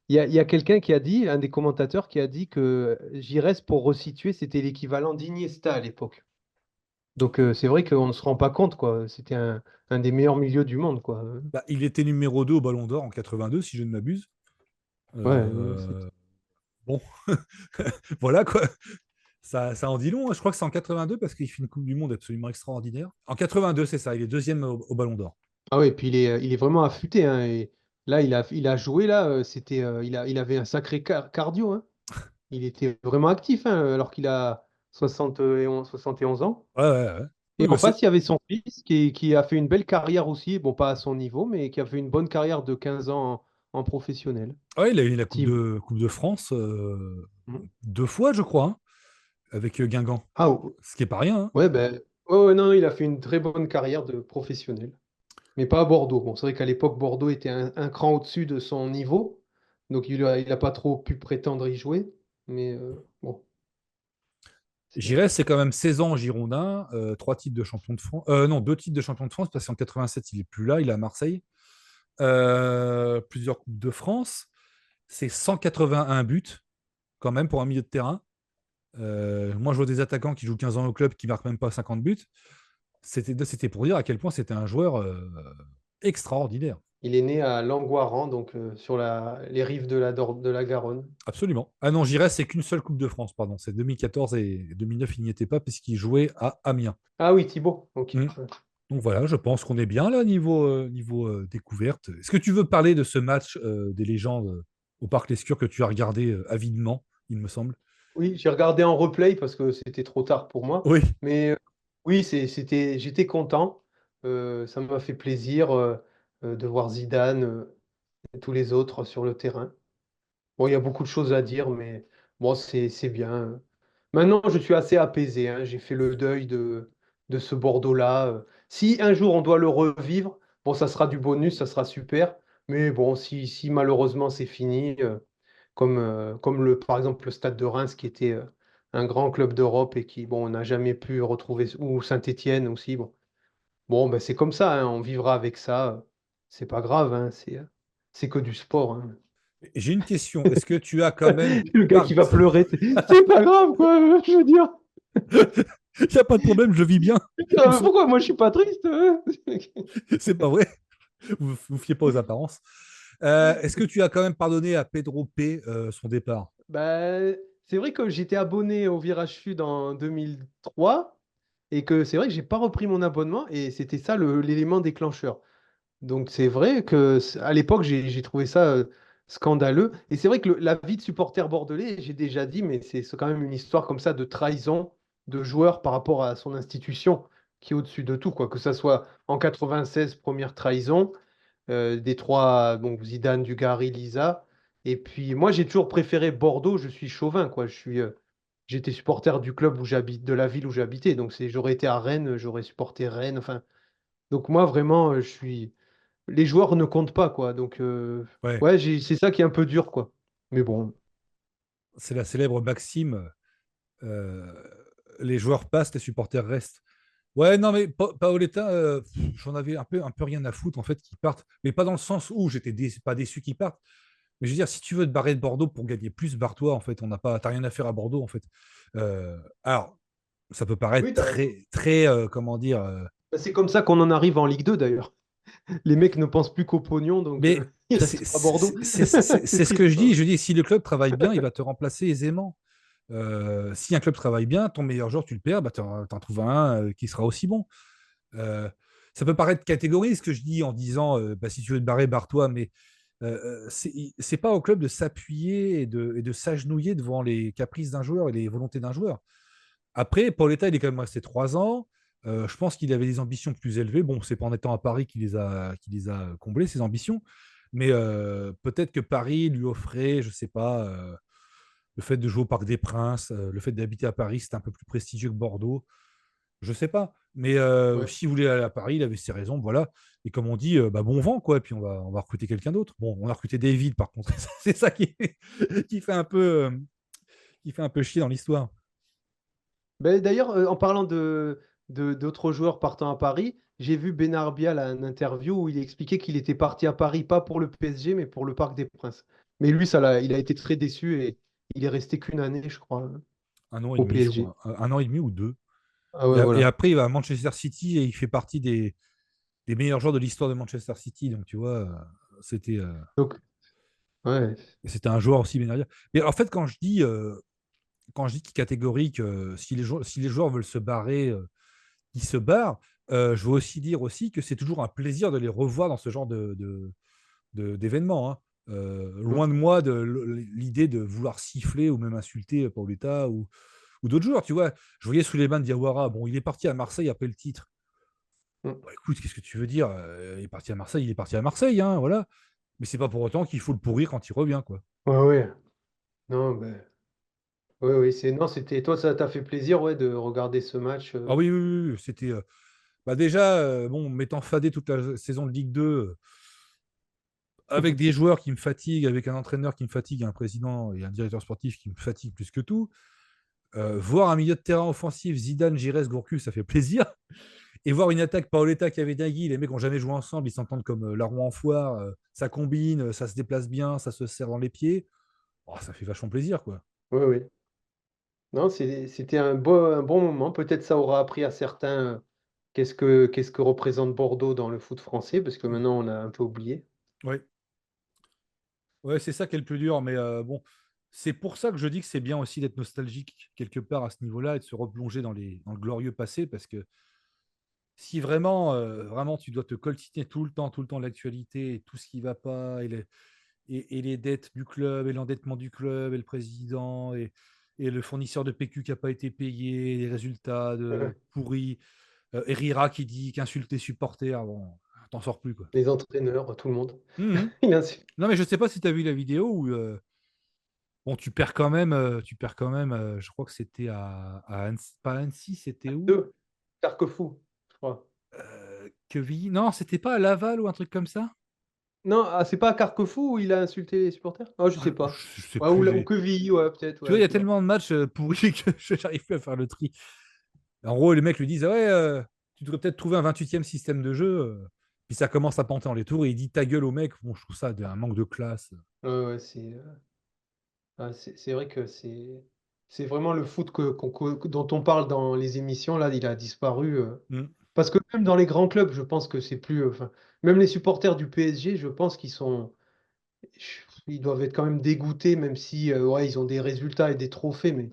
il y a quelqu'un qui a dit, un des commentateurs qui a dit que Giresse, pour resituer, c'était l'équivalent d'Iniesta à l'époque. Donc, c'est vrai qu'on ne se rend pas compte, quoi. C'était un des meilleurs milieux du monde, quoi. Bah, il était numéro 2 au Ballon d'Or en 82, si je ne m'abuse. Ouais, Bon, voilà quoi. Ça en dit long. Je crois que c'est en 82 parce qu'il fait une Coupe du Monde absolument extraordinaire. En 82, c'est ça. Il est deuxième au Ballon d'Or. ah ouais, puis il est vraiment affûté, hein, et là, il a joué, là, il avait un sacré cardio, hein. Il était vraiment actif, hein, alors qu'il a 71 ans. Ouais, ouais, ouais. Et Oui, bah en face, il y avait son fils qui a fait une belle carrière aussi, bon, pas à son niveau, mais qui a fait une bonne carrière de 15 ans en professionnel. ouais, il a eu la Thibaut. Coupe de France Mm. 2 fois, je crois, hein, avec Guingamp. Ah, Ce qui est pas rien, hein. ouais, ben, ouais, ouais, non, il a fait une très bonne carrière de professionnel. Mais pas à Bordeaux. Bon, c'est vrai qu'à l'époque, Bordeaux était un cran au-dessus de son niveau, donc il a pas trop pu prétendre y jouer. Mais bon, c'est- Giresse, c'est quand même 16 ans en Girondin, 3 titres de champion de France. Non, 2 titres de champion de France, parce qu'en 87, il est plus là, il est à Marseille. Plusieurs Coupes de France. C'est 181 buts, quand même, pour un milieu de terrain. Moi, je vois des attaquants qui jouent 15 ans au club qui marquent même pas 50 buts. C'était pour dire à quel point c'était un joueur extraordinaire. il est né à Langoiran, donc sur les rives de la Garonne. Absolument. Ah non, Giresse, c'est qu'une seule Coupe de France, pardon. C'est 2014 et 2009, il n'y était pas, puisqu'il jouait à Amiens. Ah oui, Thibaut. Ok. Mm. Ouais. Donc voilà, je pense qu'on est bien là niveau découverte. Est-ce que tu veux parler de ce match des légendes au Parc Lescure que tu as regardé avidement, il me semble? Oui, j'ai regardé en replay parce que c'était trop tard pour moi. Oui, Mais oui, j'étais content. Ça m'a fait plaisir de voir Zidane et tous les autres sur le terrain. Bon, il y a beaucoup de choses à dire, mais bon, c'est bien. Maintenant, je suis assez apaisé, hein. J'ai fait le deuil de ce Bordeaux-là. Si un jour on doit le revivre, bon, ça sera du bonus, ça sera super. Mais bon, si malheureusement c'est fini, comme par exemple le Stade de Reims, qui était un grand club d'Europe et qui, bon, on n'a jamais pu retrouver, ou Saint-Étienne aussi. Bon, ben, c'est comme ça, hein, on vivra avec ça. C'est pas grave, hein, c'est que du sport, hein. j'ai une question. Est-ce que tu as quand même Le gars qui va part... pleurer, c'est pas grave, quoi, je veux dire. Il n'y a pas de problème, je le vis bien. Ou Mais pourquoi moi je suis pas triste, hein. c'est pas vrai. Vous ne vous fiez pas aux apparences. Est-ce que tu as quand même pardonné à Pedro P son départ? Bah, c'est vrai que j'étais abonné au Virage Sud en 2003 et que c'est vrai que j'ai pas repris mon abonnement et c'était ça l'élément déclencheur. Donc c'est vrai que à l'époque j'ai trouvé ça scandaleux et c'est vrai que la vie de supporter bordelais, j'ai déjà dit, mais c'est quand même une histoire comme ça de trahison de joueur par rapport à son institution qui est au-dessus de tout, quoi. Que ça soit en 96, première trahison, des trois, donc Zidane, Dugarry, Lisa. Et puis moi, j'ai toujours préféré Bordeaux. Je suis chauvin, quoi. J'étais supporter du club où j'habite, de la ville où j'habitais. Donc j'aurais été à Rennes, j'aurais supporté Rennes. Enfin, donc moi, vraiment, les joueurs ne comptent pas, quoi. Donc Ouais, ouais, c'est ça qui est un peu dur, quoi. Mais bon, c'est la célèbre maxime euh, les joueurs passent, les supporters restent. Ouais, non, mais Paoletta, j'en avais un peu rien à foutre, en fait, qu'ils partent. Mais pas dans le sens où j'étais pas déçu qu'ils partent. Mais je veux dire, si tu veux te barrer de Bordeaux pour gagner plus, barre-toi, en fait. T'as rien à faire à Bordeaux, en fait. Alors, ça peut paraître oui, t'as raison. très, très, comment dire. Bah, c'est comme ça qu'on en arrive en Ligue 2, d'ailleurs. Les mecs ne pensent plus qu'au pognon, donc Mais ils c'est restent à Bordeaux. C'est ce que triste, je dis. hein. Je dis, si le club travaille bien, il va te remplacer aisément. Si un club travaille bien, ton meilleur joueur, tu le perds, bah, t'en trouves un qui sera aussi bon. Euh, Ça peut paraître catégorique ce que je dis en disant bah, si tu veux te barrer, barre-toi, mais c'est pas au club de s'appuyer et de s'agenouiller devant les caprices d'un joueur et les volontés d'un joueur. Après, Pauletta, il est quand même resté 3 ans. Je pense qu'il avait des ambitions plus élevées. Bon, c'est pas en étant à Paris qu'il les a comblées, ses ambitions. Mais peut-être que Paris lui offrait, je sais pas, le fait de jouer au Parc des Princes, le fait d'habiter à Paris, c'était un peu plus prestigieux que Bordeaux. Je sais pas. Mais Ouais. s'il voulait aller à Paris, il avait ses raisons, voilà. Et comme on dit, bah, bon vent, quoi. Et puis on va recruter quelqu'un d'autre. Bon, on a recruté David, par contre. C'est ça qui fait un peu, qui fait un peu chier dans l'histoire. Ben, d'ailleurs, en parlant d'autres joueurs partant à Paris, j'ai vu Benarbial à une interview où il expliquait qu'il était parti à Paris, pas pour le PSG, mais pour le Parc des Princes. Mais lui, il a été très déçu et il est resté qu'une année, je crois, Un an et au demi, je PSG. crois. Un an et demi ou deux. Ah ouais, Et voilà. après, il va à Manchester City et il fait partie des meilleurs joueurs de l'histoire de Manchester City. Donc, tu vois, c'était Donc, ouais. c'était un joueur aussi bien. Mais en fait, quand je dis qu'il est catégorique, si les joueurs veulent se barrer, ils se barrent. Je veux aussi dire aussi que c'est toujours un plaisir de les revoir dans ce genre d'événements, hein. Mm. Loin de moi l'idée de vouloir siffler ou même insulter Paoletta ou d'autres joueurs, tu vois. Je voyais Souleymane Diawara, bon, il est parti à Marseille après le titre. Mm. Bah, écoute, qu'est-ce que tu veux dire? Il est parti à Marseille, il est parti à Marseille, hein, voilà. Mais c'est pas pour autant qu'il faut le pourrir quand il revient, quoi. Ouais, ouais. Non, ben, ouais, oui, non, c'était, toi, ça t'a fait plaisir, ouais, de regarder ce match. Ah oui, oui, oui, oui, c'était. Bah déjà, bon, m'étant fadé toute la saison de Ligue 2, avec des joueurs qui me fatiguent, avec un entraîneur qui me fatigue, un président et un directeur sportif qui me fatiguent plus que tout, voir un milieu de terrain offensif, Zidane, Giresse, Gourcuff, ça fait plaisir. Et voir une attaque Paoletta qui avait Nagui, les mecs n'ont jamais joué ensemble, ils s'entendent comme larrons en foire, ça combine, ça se déplace bien, ça se serre dans les pieds. Oh, ça fait vachement plaisir, quoi. Oui, oui. Non, c'était un bon moment. Peut-être ça aura appris à certains qu'est-ce que représente Bordeaux dans le foot français, parce que maintenant on a un peu oublié. Ouais, ouais, c'est ça qui est le plus dur, mais bon, c'est pour ça que je dis que c'est bien aussi d'être nostalgique quelque part à ce niveau-là et de se replonger dans le glorieux passé, parce que si vraiment, vraiment tu dois te coltiner tout le temps l'actualité et tout ce qui ne va pas, et les dettes du club, et l'endettement du club, et le président, et le fournisseur de PQ qui n'a pas été payé, les résultats pourris, Herrera qui insulte les supporters, bon, t'en sors plus, quoi. Les entraîneurs, tout le monde. Mhm. Il insulte. Non, mais je sais pas si tu as vu la vidéo où bon, tu perds quand même, je crois que c'était à Annecy, pas Annecy, c'était où? Deux, Carquefou, je crois. Quevilly? Non, c'était pas à Laval ou un truc comme ça? Non, ah, c'est pas à Carquefou où il a insulté les supporters? Ah, je Ah, sais pas. je sais Ouais, ou plus. Quevilly, ouais, peut-être, Tu vois, ouais, il y je a sais pas. tellement de matchs pourris que je n'arrive plus à faire le tri. En gros, les mecs lui disent, ah ouais, tu devrais peut-être trouver un 28e système de jeu. Puis ça commence à panter dans les tours et il dit ta gueule au mec. Bon, je trouve ça un manque de classe. Ouais, ouais, c'est vrai que c'est vraiment le foot dont on parle dans les émissions, là, il a disparu. Mm. Parce que même dans les grands clubs, je pense que c'est plus. Enfin, même les supporters du PSG, je pense ils doivent être quand même dégoûtés, même si ouais, ils ont des résultats et des trophées, mais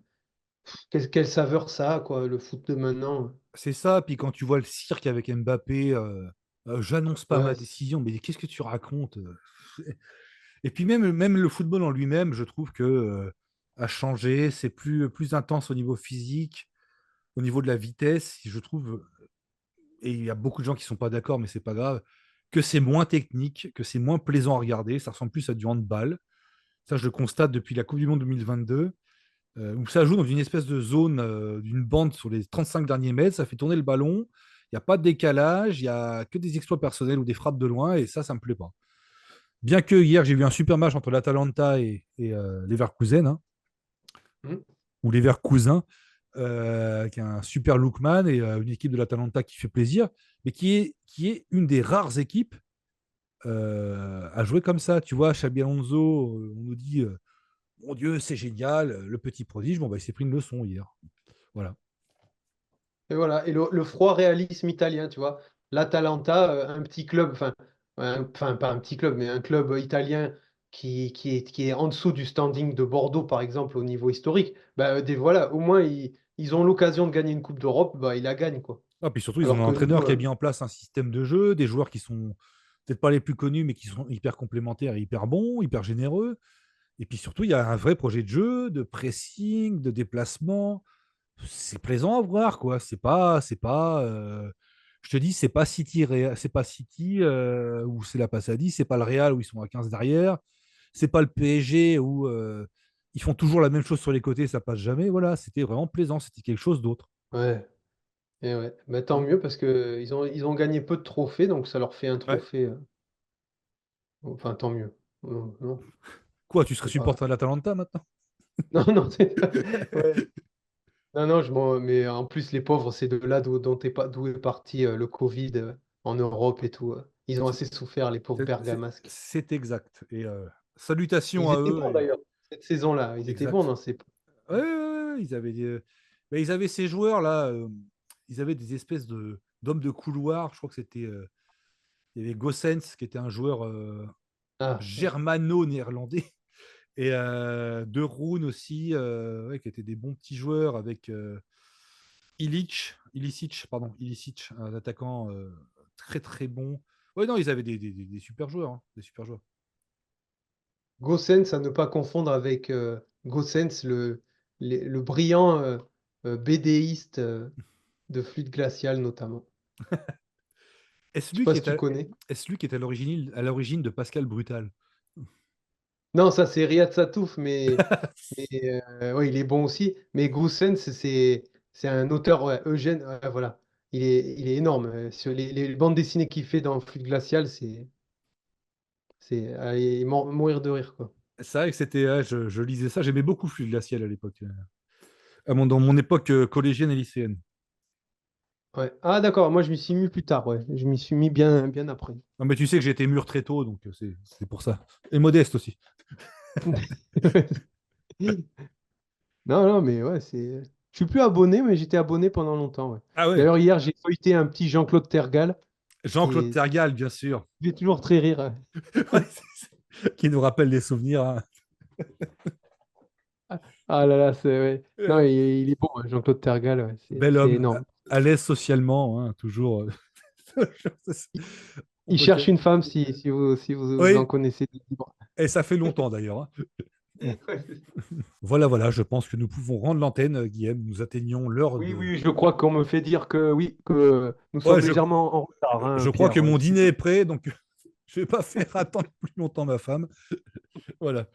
quelle saveur ça a, quoi, le foot de maintenant. C'est ça. Puis quand tu vois le cirque avec Mbappé, j'annonce pas ma Ouais, décision, mais qu'est-ce que tu racontes? Et puis même le football en lui-même, je trouve que a changé. C'est plus intense au niveau physique, au niveau de la vitesse. Je trouve, et il y a beaucoup de gens qui sont pas d'accord, mais c'est pas grave, que c'est moins technique, que c'est moins plaisant à regarder. Ça ressemble plus à du handball. Ça, je le constate depuis la Coupe du Monde 2022, où ça joue dans une espèce de zone, d'une bande sur les 35 derniers mètres. Ça fait tourner le ballon. Il n'y a pas de décalage. Il n'y a que des exploits personnels ou des frappes de loin. Et ça me plaît pas. Bien que hier, j'ai vu un super match entre l'Atalanta et Leverkusen, hein, hmm. ou Leverkusen, qui est un super lookman et une équipe de l'Atalanta qui fait plaisir, mais qui est une des rares équipes à jouer comme ça. Tu vois, Xabi Alonso, on nous dit mon Dieu, c'est génial, le petit prodige. Bon, bah, il s'est pris une leçon hier. Voilà. Et voilà, et le froid réalisme italien, tu vois. L'Atalanta, un petit club, enfin, pas un petit club, mais un club italien qui est en dessous du standing de Bordeaux, par exemple, au niveau historique, bah, voilà, au moins ils ont l'occasion de gagner une Coupe d'Europe, bah, ils la gagnent, quoi. Ah, puis surtout, ils ont un Alors que entraîneur nous, qui a mis en place un système de jeu, des joueurs qui sont peut-être pas les plus connus, mais qui sont hyper complémentaires, et hyper bons, hyper généreux. Et puis surtout, il y a un vrai projet de jeu, de pressing, de déplacement. C'est plaisant à voir, quoi. C'est pas. Je te dis, c'est pas City où c'est la passe à 10, c'est pas le Real où ils sont à 15 derrière, c'est pas le PSG où ils font toujours la même chose sur les côtés, ça passe jamais. Voilà, c'était vraiment plaisant, c'était quelque chose d'autre. ouais, et ouais. Bah, tant Mm. mieux parce que ils ont gagné peu de trophées, donc ça leur fait un Ouais. trophée. Enfin, tant mieux. Non, Quoi, tu serais c'est pas. supporter de l'Atalanta maintenant? Non, non, ouais. Non, non, mais en plus, les pauvres, c'est de là d'où est parti le Covid en Europe et tout. Ils ont assez souffert, les pauvres C'est c'est- bergamasques. c'est exact. Et Et salutations ils à étaient eux. bons d'ailleurs, cette saison-là. Ils étaient bons Exact. dans ces. Ouais, ouais, ouais, mais ils avaient ces joueurs-là. Ils avaient des espèces d'hommes de couloir. Je crois que c'était. Il y avait Gossens, qui était un joueur Ah, ouais. germano-néerlandais. Et De Roon aussi, ouais, qui étaient des bons petits joueurs avec Ilicic, un attaquant très très bon. Ouais, non, ils avaient des super joueurs, hein, des super joueurs. Gossens, à ne pas confondre avec Gossens, le brillant. BDiste de flûte glaciale notamment. Est-ce Je sais lui pas qui si est tu à, connais. est-ce lui qui est à l'origine de Pascal Brutal? Non, ça c'est Riyad Satouf, mais ouais, il est bon aussi. Mais Goussen, c'est un auteur, ouais, Eugène, ouais, voilà. Il est énorme. Sur les bandes dessinées qu'il fait dans Flûte glaciale, mourir de rire, quoi. C'est vrai que je lisais ça, j'aimais beaucoup Flux Glacial à l'époque, dans mon époque collégienne et lycéenne. Ouais. Ah d'accord, moi je m'y suis mis plus tard, ouais. Je m'y suis mis bien, bien après. Non, mais tu sais que j'ai été mûr très tôt, donc c'est pour ça. Et modeste aussi. Non, non, mais ouais, c'est. Je suis plus abonné, mais j'étais abonné pendant longtemps, ouais. Ah ouais, D'ailleurs, hier, j'ai feuilleté un petit Jean-Claude Tergal Jean-Claude et ça Tergal, bien sûr. me fait toujours très rire. Ouais, qui nous rappelle des souvenirs, hein. Ah là là, c'est. Ouais. Non, Euh, il est bon, hein, Jean-Claude Tergal, ouais, c'est Bel c'est homme, énorme. à l'aise socialement, hein, toujours. On Il peut dire. cherche une femme si vous en Oui, connaissez des libres. et ça fait longtemps d'ailleurs, hein. Voilà, voilà, je pense que nous pouvons rendre l'antenne, Guillaume. Nous atteignons l'heure Oui, de. oui, je crois qu'on me fait dire que oui, que nous Ouais, sommes légèrement en retard, hein, je crois que Pierre. mon dîner est prêt, donc je vais pas faire attendre plus longtemps ma femme. Voilà.